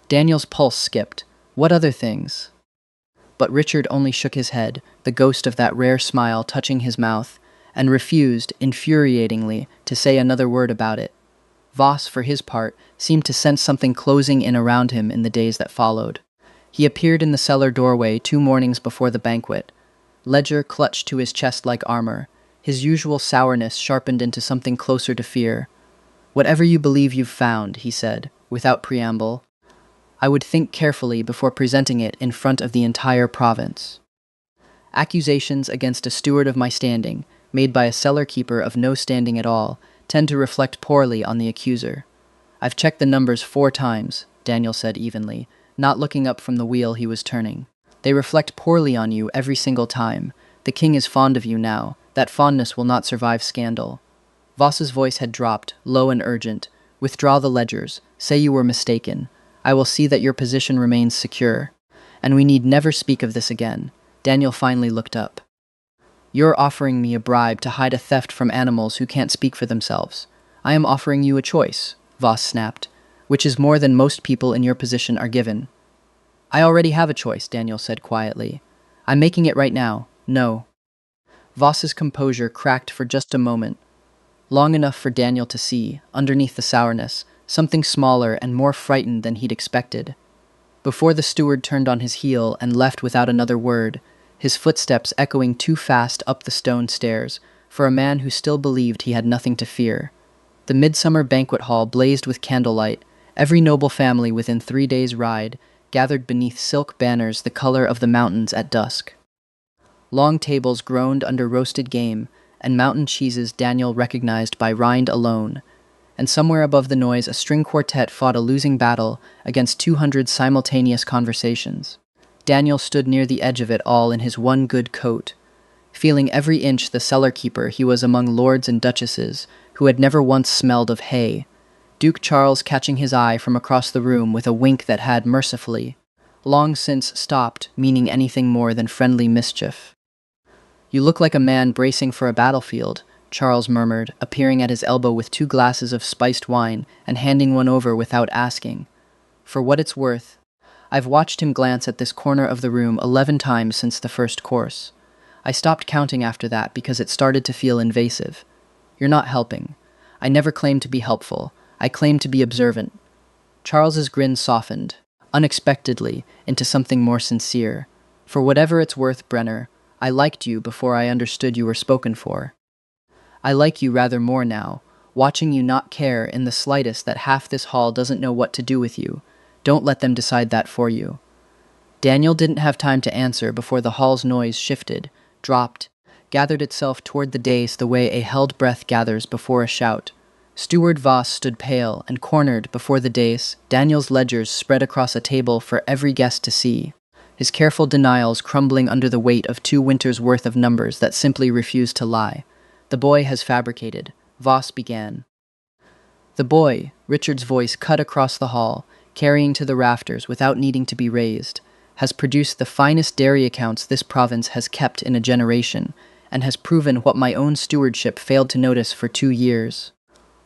Daniel's pulse skipped. What other things? But Richard only shook his head, the ghost of that rare smile touching his mouth, and refused, infuriatingly, to say another word about it. Voss, for his part, seemed to sense something closing in around him in the days that followed. He appeared in the cellar doorway 2 mornings before the banquet. Ledger clutched to his chest like armor, his usual sourness sharpened into something closer to fear. "Whatever you believe you've found," he said, without preamble, "I would think carefully before presenting it in front of the entire province. Accusations against a steward of my standing, made by a cellar-keeper of no standing at all, tend to reflect poorly on the accuser. I've checked the numbers 4 times, Daniel said evenly, not looking up from the wheel he was turning. They reflect poorly on you every single time. The king is fond of you now. That fondness will not survive scandal." Voss's voice had dropped, low and urgent. "Withdraw the ledgers. Say you were mistaken. I will see that your position remains secure. And we need never speak of this again." Daniel finally looked up. "You're offering me a bribe to hide a theft from animals who can't speak for themselves. I am offering you a choice," Voss snapped, "which is more than most people in your position are given." "I already have a choice," Daniel said quietly. "I'm making it right now. No." Voss's composure cracked for just a moment, long enough for Daniel to see, underneath the sourness, something smaller and more frightened than he'd expected. Before the steward turned on his heel and left without another word, his footsteps echoing too fast up the stone stairs for a man who still believed he had nothing to fear. The midsummer banquet hall blazed with candlelight. Every noble family within 3 days' ride gathered beneath silk banners the color of the mountains at dusk. Long tables groaned under roasted game and mountain cheeses Daniel recognized by rind alone, and somewhere above the noise a string quartet fought a losing battle against 200 simultaneous conversations. Daniel stood near the edge of it all in his one good coat. Feeling every inch the cellar keeper, he was among lords and duchesses who had never once smelled of hay, Duke Charles catching his eye from across the room with a wink that had mercifully long since stopped meaning anything more than friendly mischief. "You look like a man bracing for a battlefield," Charles murmured, appearing at his elbow with 2 glasses of spiced wine and handing one over without asking. "For what it's worth, I've watched him glance at this corner of the room 11 times since the first course. I stopped counting after that because it started to feel invasive. You're not helping. I never claimed to be helpful. I claimed to be observant." Charles's grin softened, unexpectedly, into something more sincere. "For whatever it's worth, Brenner, I liked you before I understood you were spoken for. I like you rather more now, watching you not care in the slightest that half this hall doesn't know what to do with you. Don't let them decide that for you." Daniel didn't have time to answer before the hall's noise shifted, dropped, gathered itself toward the dais the way a held breath gathers before a shout. Steward Voss stood pale and cornered before the dais, Daniel's ledgers spread across a table for every guest to see, his careful denials crumbling under the weight of 2 winters' worth of numbers that simply refused to lie. "The boy has fabricated," Voss began. "The boy," Richard's voice cut across the hall, carrying to the rafters without needing to be raised, "has produced the finest dairy accounts this province has kept in a generation, and has proven what my own stewardship failed to notice for 2 years.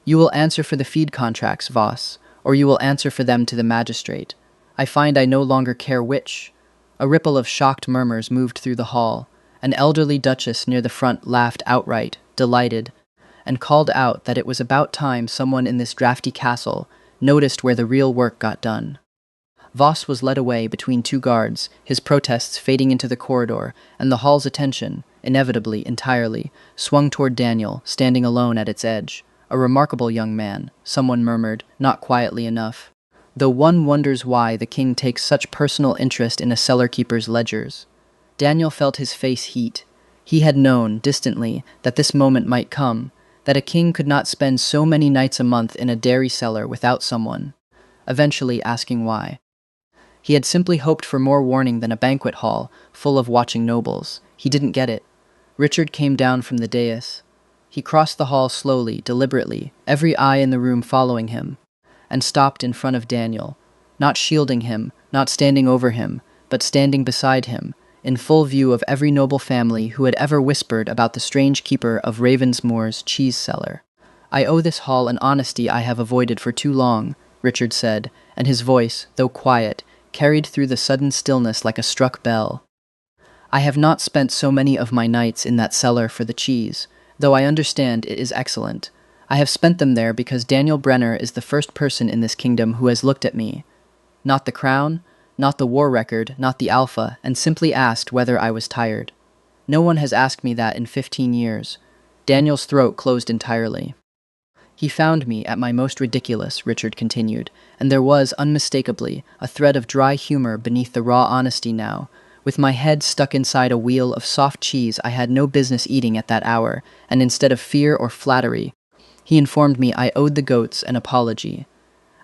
You will answer for the feed contracts, Voss, or you will answer for them to the magistrate. I find I no longer care which." A ripple of shocked murmurs moved through the hall. An elderly duchess near the front laughed outright, delighted, and called out that it was about time someone in this drafty castle noticed where the real work got done. Voss was led away between 2 guards, his protests fading into the corridor, and the hall's attention, inevitably, entirely, swung toward Daniel, standing alone at its edge. "A remarkable young man," someone murmured, not quietly enough. "Though one wonders why the king takes such personal interest in a cellar-keeper's ledgers." Daniel felt his face heat. He had known, distantly, that this moment might come, that a king could not spend so many nights a month in a dairy cellar without someone eventually asking why. He had simply hoped for more warning than a banquet hall full of watching nobles. He didn't get it. Richard came down from the dais. He crossed the hall slowly, deliberately, every eye in the room following him, and stopped in front of Daniel, not shielding him, not standing over him, but standing beside him, in full view of every noble family who had ever whispered about the strange keeper of Ravensmoor's cheese cellar. "I owe this hall an honesty I have avoided for too long," Richard said, and his voice, though quiet, carried through the sudden stillness like a struck bell. "I have not spent so many of my nights in that cellar for the cheese, though I understand it is excellent. I have spent them there because Daniel Brenner is the first person in this kingdom who has looked at me. Not the crown, not the war record, not the alpha, and simply asked whether I was tired. No one has asked me that in 15 years. Daniel's throat closed entirely. "He found me at my most ridiculous," Richard continued, and there was, unmistakably, a thread of dry humor beneath the raw honesty now. "With my head stuck inside a wheel of soft cheese I had no business eating at that hour, and instead of fear or flattery, he informed me I owed the goats an apology.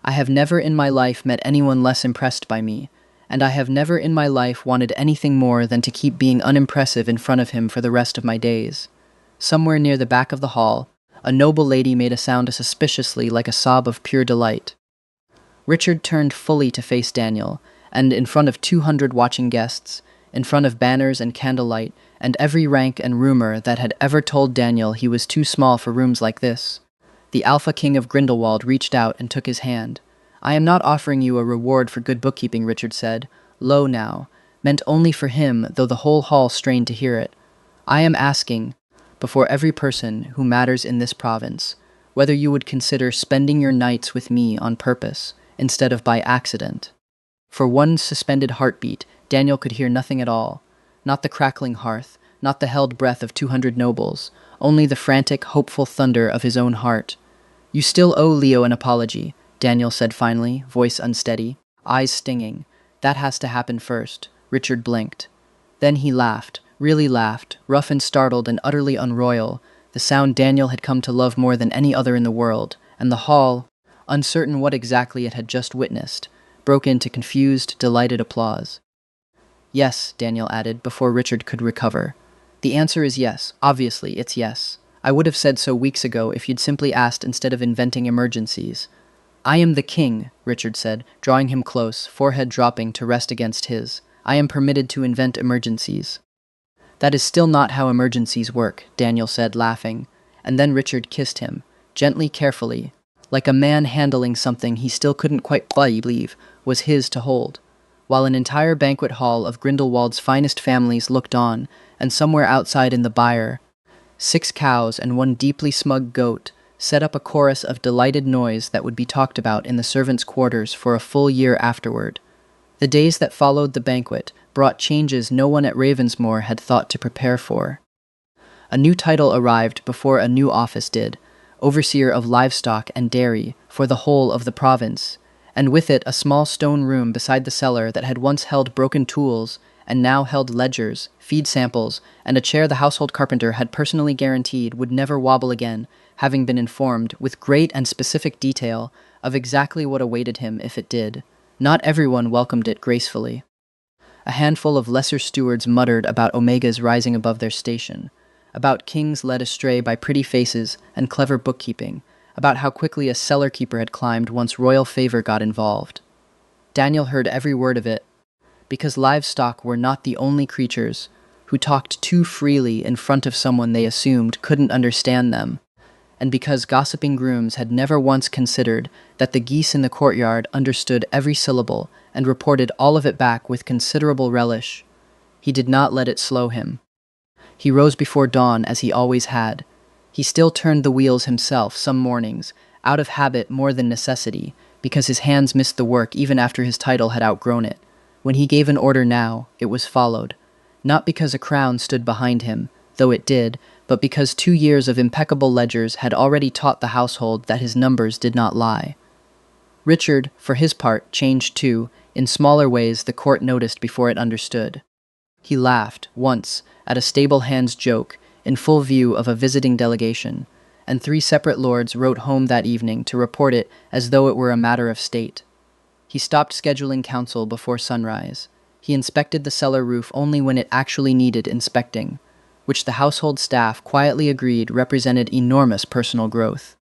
I have never in my life met anyone less impressed by me, and I have never in my life wanted anything more than to keep being unimpressive in front of him for the rest of my days." Somewhere near the back of the hall, a noble lady made a sound suspiciously like a sob of pure delight. Richard turned fully to face Daniel, and in front of 200 watching guests, in front of banners and candlelight, and every rank and rumor that had ever told Daniel he was too small for rooms like this, the Alpha King of Grindelwald reached out and took his hand. "I am not offering you a reward for good bookkeeping," Richard said, low now, meant only for him, though the whole hall strained to hear it. "I am asking, before every person who matters in this province, whether you would consider spending your nights with me on purpose, instead of by accident." For one suspended heartbeat, Daniel could hear nothing at all. Not the crackling hearth, not the held breath of 200 nobles, only the frantic, hopeful thunder of his own heart. You still owe Leo an apology, Daniel said finally, voice unsteady, eyes stinging. That has to happen first. Richard blinked. Then he laughed, really laughed, rough and startled and utterly unroyal, the sound Daniel had come to love more than any other in the world, and the hall, uncertain what exactly it had just witnessed, broke into confused, delighted applause. Yes, Daniel added, before Richard could recover. The answer is yes. Obviously, it's yes. I would have said so weeks ago if you'd simply asked instead of inventing emergencies. I am the king, Richard said, drawing him close, forehead dropping to rest against his. I am permitted to invent emergencies. That is still not how emergencies work, Daniel said, laughing, and then Richard kissed him, gently, carefully, like a man handling something he still couldn't quite believe was his to hold, while an entire banquet hall of Grindelwald's finest families looked on, and somewhere outside in the byre, 6 cows and 1 deeply smug goat set up a chorus of delighted noise that would be talked about in the servants' quarters for a full year afterward. The days that followed the banquet brought changes no one at Ravensmoor had thought to prepare for. A new title arrived before a new office did, overseer of livestock and dairy for the whole of the province, and with it a small stone room beside the cellar that had once held broken tools and now held ledgers, feed samples, and a chair the household carpenter had personally guaranteed would never wobble again, having been informed, with great and specific detail, of exactly what awaited him if it did. Not everyone welcomed it gracefully. A handful of lesser stewards muttered about Omegas rising above their station, about kings led astray by pretty faces and clever bookkeeping, about how quickly a cellar keeper had climbed once royal favor got involved. Daniel heard every word of it, because livestock were not the only creatures who talked too freely in front of someone they assumed couldn't understand them, and because gossiping grooms had never once considered that the geese in the courtyard understood every syllable and reported all of it back with considerable relish. He did not let it slow him. He rose before dawn as he always had. He still turned the wheels himself some mornings, out of habit more than necessity, because his hands missed the work even after his title had outgrown it. When he gave an order now, it was followed. Not because a crown stood behind him, though it did, but because 2 years of impeccable ledgers had already taught the household that his numbers did not lie. Richard, for his part, changed too, in smaller ways the court noticed before it understood. He laughed, once, at a stable hand's joke, in full view of a visiting delegation, and 3 separate lords wrote home that evening to report it as though it were a matter of state. He stopped scheduling council before sunrise. He inspected the cellar roof only when it actually needed inspecting, which the household staff quietly agreed represented enormous personal growth.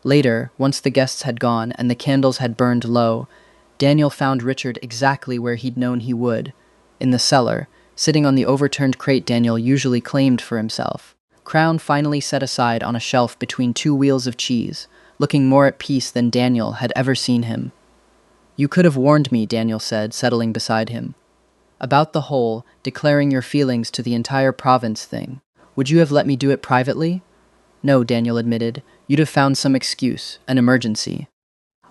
Later, once the guests had gone and the candles had burned low, Daniel found Richard exactly where he'd known he would, in the cellar, sitting on the overturned crate Daniel usually claimed for himself, crown finally set aside on a shelf between 2 wheels of cheese, looking more at peace than Daniel had ever seen him. You could have warned me, Daniel said, settling beside him. About the whole, declaring your feelings to the entire province thing. Would you have let me do it privately? No, Daniel admitted. You'd have found some excuse, an emergency.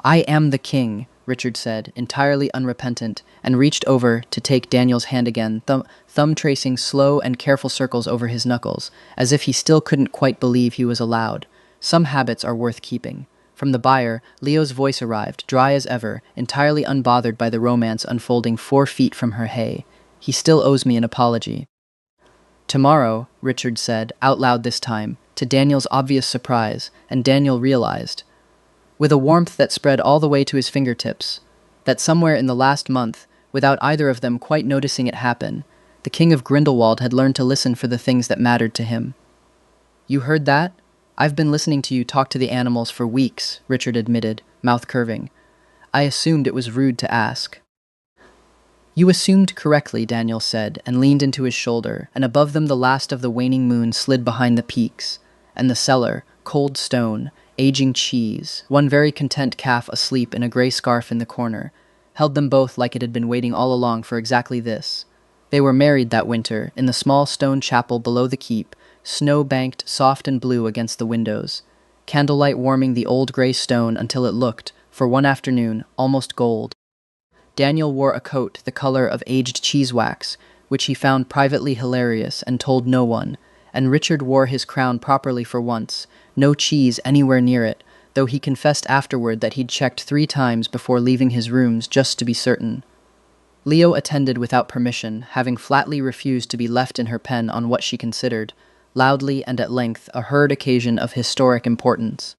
I am the king, Richard said, entirely unrepentant, and reached over to take Daniel's hand again, thumb tracing slow and careful circles over his knuckles, as if he still couldn't quite believe he was allowed. Some habits are worth keeping. From the byre, Leo's voice arrived, dry as ever, entirely unbothered by the romance unfolding 4 feet from her hay. He still owes me an apology. Tomorrow, Richard said, out loud this time, to Daniel's obvious surprise, and Daniel realized, with a warmth that spread all the way to his fingertips, that somewhere in the last month, without either of them quite noticing it happen, the King of Grindelwald had learned to listen for the things that mattered to him. You heard that? I've been listening to you talk to the animals for weeks, Richard admitted, mouth curving. I assumed it was rude to ask. You assumed correctly, Daniel said, and leaned into his shoulder, and above them the last of the waning moon slid behind the peaks, and the cellar, cold stone, aging cheese, one very content calf asleep in a gray scarf in the corner, held them both like it had been waiting all along for exactly this. They were married that winter in the small stone chapel below the keep, snow-banked, soft and blue against the windows, candlelight warming the old gray stone until it looked, for one afternoon, almost gold. Daniel wore a coat the color of aged cheese wax, which he found privately hilarious and told no one, and Richard wore his crown properly for once, no cheese anywhere near it, though he confessed afterward that he'd checked 3 times before leaving his rooms just to be certain. Leo attended without permission, having flatly refused to be left in her pen on what she considered, loudly and at length, a heard occasion of historic importance.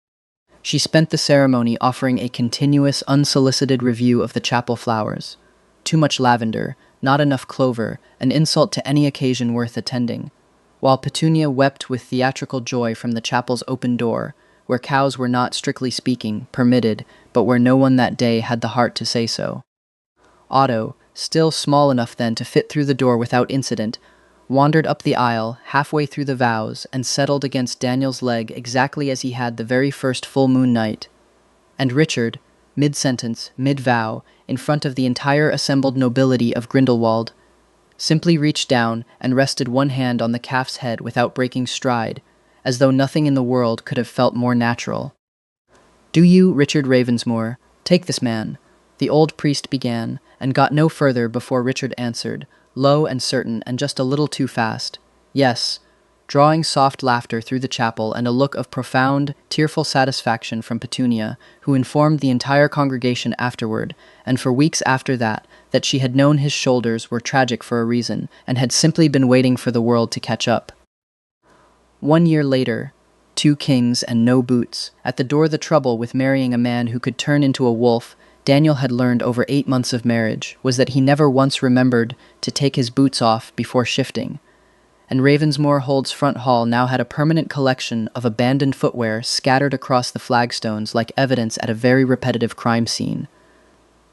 She spent the ceremony offering a continuous, unsolicited review of the chapel flowers. Too much lavender, not enough clover, an insult to any occasion worth attending, while Petunia wept with theatrical joy from the chapel's open door, where cows were not, strictly speaking, permitted, but where no one that day had the heart to say so. Otto, still small enough then to fit through the door without incident, wandered up the aisle, halfway through the vows, and settled against Daniel's leg exactly as he had the very first full moon night. And Richard, mid-sentence, mid-vow, in front of the entire assembled nobility of Grindelwald, simply reached down and rested one hand on the calf's head without breaking stride, as though nothing in the world could have felt more natural. "Do you, Richard Ravensmore, take this man?" the old priest began, and got no further before Richard answered, low and certain and just a little too fast, "Yes," drawing soft laughter through the chapel and a look of profound, tearful satisfaction from Petunia, who informed the entire congregation afterward, and for weeks after that, that she had known his shoulders were tragic for a reason, and had simply been waiting for the world to catch up. 1 year later, 2 kings and no boots, at the door the trouble with marrying a man who could turn into a wolf, Daniel had learned over 8 months of marriage, was that he never once remembered to take his boots off before shifting. And Ravensmore Hold's front hall now had a permanent collection of abandoned footwear scattered across the flagstones like evidence at a very repetitive crime scene.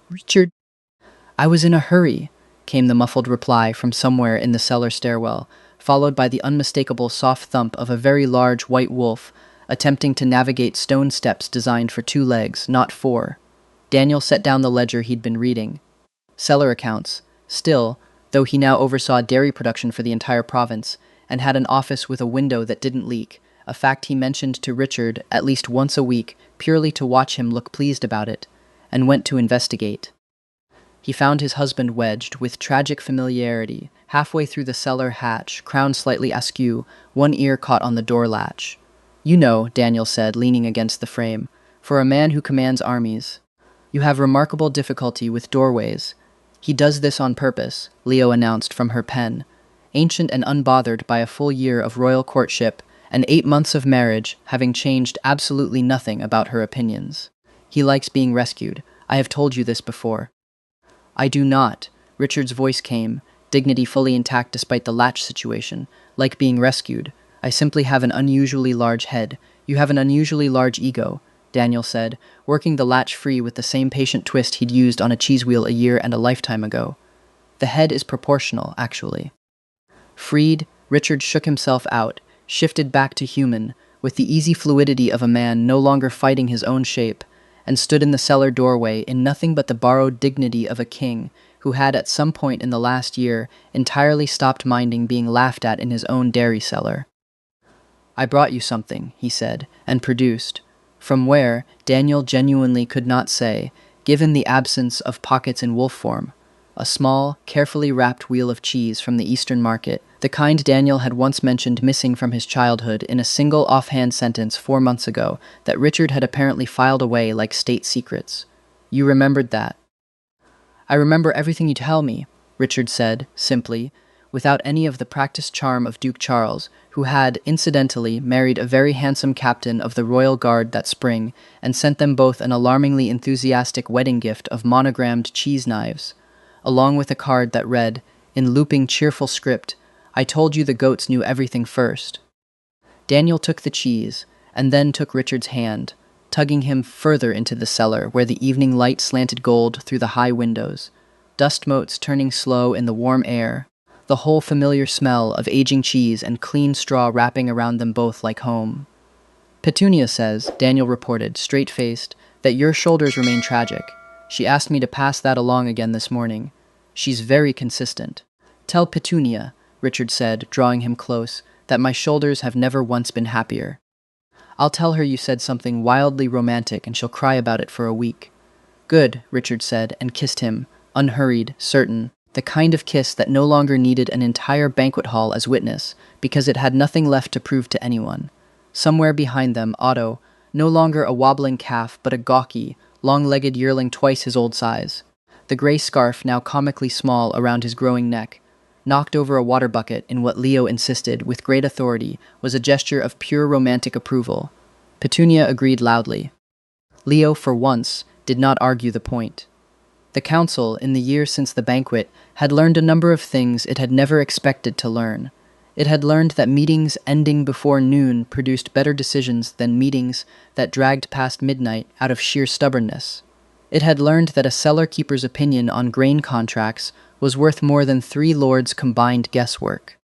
"Richard, I was in a hurry," came the muffled reply from somewhere in the cellar stairwell, followed by the unmistakable soft thump of a very large white wolf attempting to navigate stone steps designed for 2 legs, not 4. Daniel set down the ledger he'd been reading. Cellar accounts. Still, though he now oversaw dairy production for the entire province, and had an office with a window that didn't leak, a fact he mentioned to Richard at least once a week, purely to watch him look pleased about it, and went to investigate. He found his husband wedged, with tragic familiarity, halfway through the cellar hatch, crown slightly askew, one ear caught on the door latch. "You know," Daniel said, leaning against the frame, "for a man who commands armies, you have remarkable difficulty with doorways." "He does this on purpose," Leo announced from her pen. Ancient and unbothered by a full year of royal courtship and 8 months of marriage, having changed absolutely nothing about her opinions. "He likes being rescued. I have told you this before." "I do not," Richard's voice came, dignity fully intact despite the latch situation. "Like being rescued. I simply have an unusually large head. You have an unusually large ego," Daniel said, working the latch free with the same patient twist he'd used on a cheese wheel a year and a lifetime ago. "The head is proportional, actually." Freed, Richard shook himself out, shifted back to human, with the easy fluidity of a man no longer fighting his own shape, and stood in the cellar doorway in nothing but the borrowed dignity of a king who had at some point in the last year entirely stopped minding being laughed at in his own dairy cellar. "I brought you something," he said, and produced. From where, Daniel genuinely could not say, given the absence of pockets in wolf form. A small, carefully wrapped wheel of cheese from the Eastern market, the kind Daniel had once mentioned missing from his childhood in a single offhand sentence 4 months ago that Richard had apparently filed away like state secrets. "You remembered that?" "I remember everything you tell me," Richard said, simply, without any of the practiced charm of Duke Charles, who had, incidentally, married a very handsome captain of the Royal Guard that spring and sent them both an alarmingly enthusiastic wedding gift of monogrammed cheese knives, along with a card that read, in looping cheerful script, "I told you the goats knew everything first." Daniel took the cheese, and then took Richard's hand, tugging him further into the cellar where the evening light slanted gold through the high windows, dust motes turning slow in the warm air, the whole familiar smell of aging cheese and clean straw wrapping around them both like home. "Petunia says," Daniel reported, straight-faced, "that your shoulders remain tragic. She asked me to pass that along again this morning. She's very consistent." "Tell Petunia," Richard said, drawing him close, "that my shoulders have never once been happier. I'll tell her you said something wildly romantic and she'll cry about it for a week." "Good," Richard said, and kissed him, unhurried, certain, the kind of kiss that no longer needed an entire banquet hall as witness, because it had nothing left to prove to anyone. Somewhere behind them, Otto, no longer a wobbling calf, but a gawky, long-legged yearling twice his old size. The gray scarf, now comically small around his growing neck, knocked over a water bucket in what Leo insisted, with great authority, was a gesture of pure romantic approval. Petunia agreed loudly. Leo, for once, did not argue the point. The council, in the years since the banquet, had learned a number of things it had never expected to learn. It had learned that meetings ending before noon produced better decisions than meetings that dragged past midnight out of sheer stubbornness. It had learned that a cellar keeper's opinion on grain contracts was worth more than 3 lords' combined guesswork.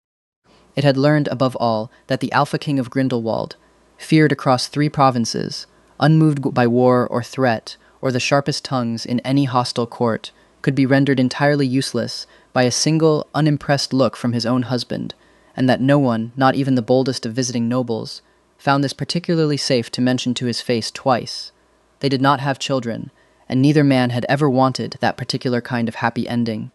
It had learned, above all, that the Alpha King of Grindelwald, feared across 3 provinces, unmoved by war or threat, or the sharpest tongues in any hostile court, could be rendered entirely useless by a single, unimpressed look from his own husband, and that no one, not even the boldest of visiting nobles, found this particularly safe to mention to his face twice. They did not have children, and neither man had ever wanted that particular kind of happy ending.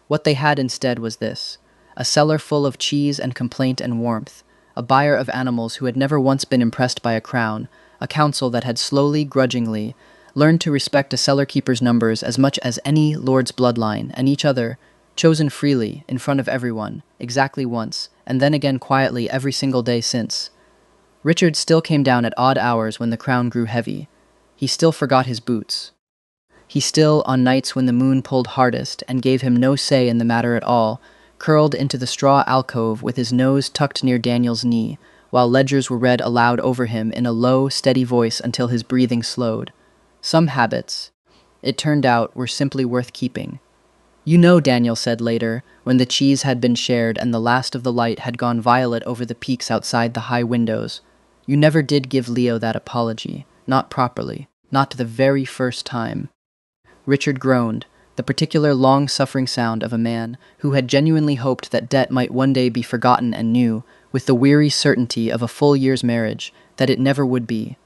What they had instead was this: a cellar full of cheese and complaint and warmth, a buyer of animals who had never once been impressed by a crown, a council that had slowly, grudgingly, learned to respect a cellar keeper's numbers as much as any lord's bloodline, and each other, chosen freely, in front of everyone, exactly once, and then again quietly every single day since. Richard still came down at odd hours when the crown grew heavy. He still forgot his boots. He still, on nights when the moon pulled hardest and gave him no say in the matter at all, curled into the straw alcove with his nose tucked near Daniel's knee, while ledgers were read aloud over him in a low, steady voice until his breathing slowed. Some habits, it turned out, were simply worth keeping. "You know," Daniel said later, when the cheese had been shared and the last of the light had gone violet over the peaks outside the high windows, "you never did give Leo that apology. Not properly. Not the very first time." Richard groaned, the particular long-suffering sound of a man who had genuinely hoped that debt might one day be forgotten and knew, with the weary certainty of a full year's marriage, that it never would be.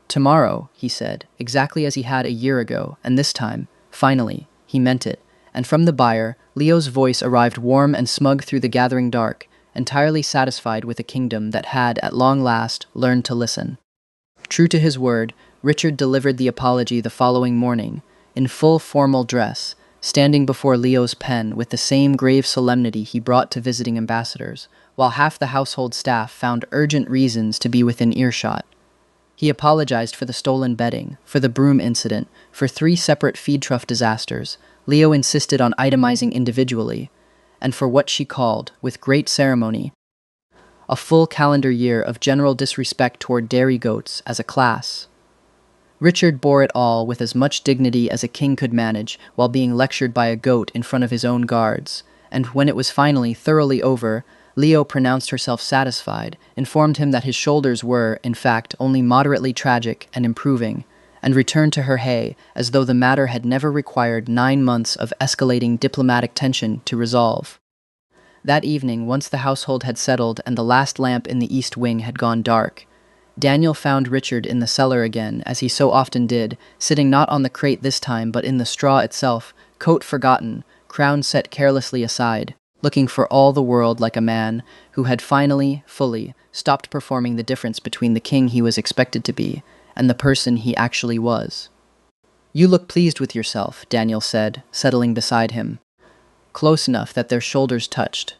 "Tomorrow," he said, exactly as he had a year ago, and this time, finally, he meant it, and from the buyer, Leo's voice arrived warm and smug through the gathering dark, entirely satisfied with a kingdom that had, at long last, learned to listen. True to his word, Richard delivered the apology the following morning, in full formal dress, standing before Leo's pen with the same grave solemnity he brought to visiting ambassadors, while half the household staff found urgent reasons to be within earshot. He apologized for the stolen bedding, for the broom incident, for 3 separate feed trough disasters Leo insisted on itemizing individually, and for what she called, with great ceremony, a full calendar year of general disrespect toward dairy goats as a class. Richard bore it all with as much dignity as a king could manage while being lectured by a goat in front of his own guards, and when it was finally thoroughly over, Leo pronounced herself satisfied, informed him that his shoulders were, in fact, only moderately tragic and improving, and returned to her hay as though the matter had never required 9 months of escalating diplomatic tension to resolve. That evening, once the household had settled and the last lamp in the east wing had gone dark, Daniel found Richard in the cellar again, as he so often did, sitting not on the crate this time but in the straw itself, coat forgotten, crown set carelessly aside, looking for all the world like a man who had finally, fully, stopped performing the difference between the king he was expected to be and the person he actually was. "You look pleased with yourself," Daniel said, settling beside him, close enough that their shoulders touched.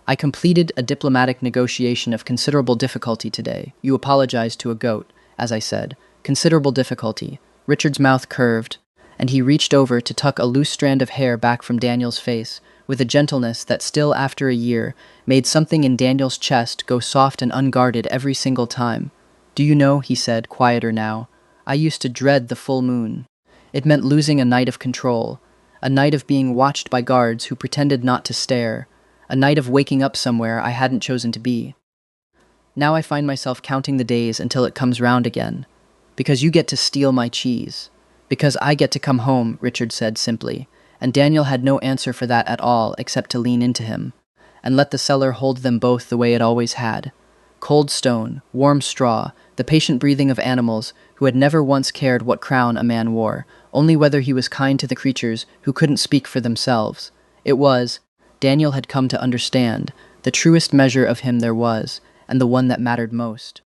"I completed a diplomatic negotiation of considerable difficulty today. You apologized to a goat, as I said. Considerable difficulty." Richard's mouth curved, and he reached over to tuck a loose strand of hair back from Daniel's face, with a gentleness that still after a year made something in Daniel's chest go soft and unguarded every single time. "Do you know," he said, quieter now, "I used to dread the full moon. It meant losing a night of control, a night of being watched by guards who pretended not to stare, a night of waking up somewhere I hadn't chosen to be. Now I find myself counting the days until it comes round again. Because you get to steal my cheese. Because I get to come home," Richard said simply, and Daniel had no answer for that at all except to lean into him, and let the cellar hold them both the way it always had. Cold stone, warm straw, the patient breathing of animals who had never once cared what crown a man wore, only whether he was kind to the creatures who couldn't speak for themselves. It was, Daniel had come to understand, the truest measure of him there was, and the one that mattered most.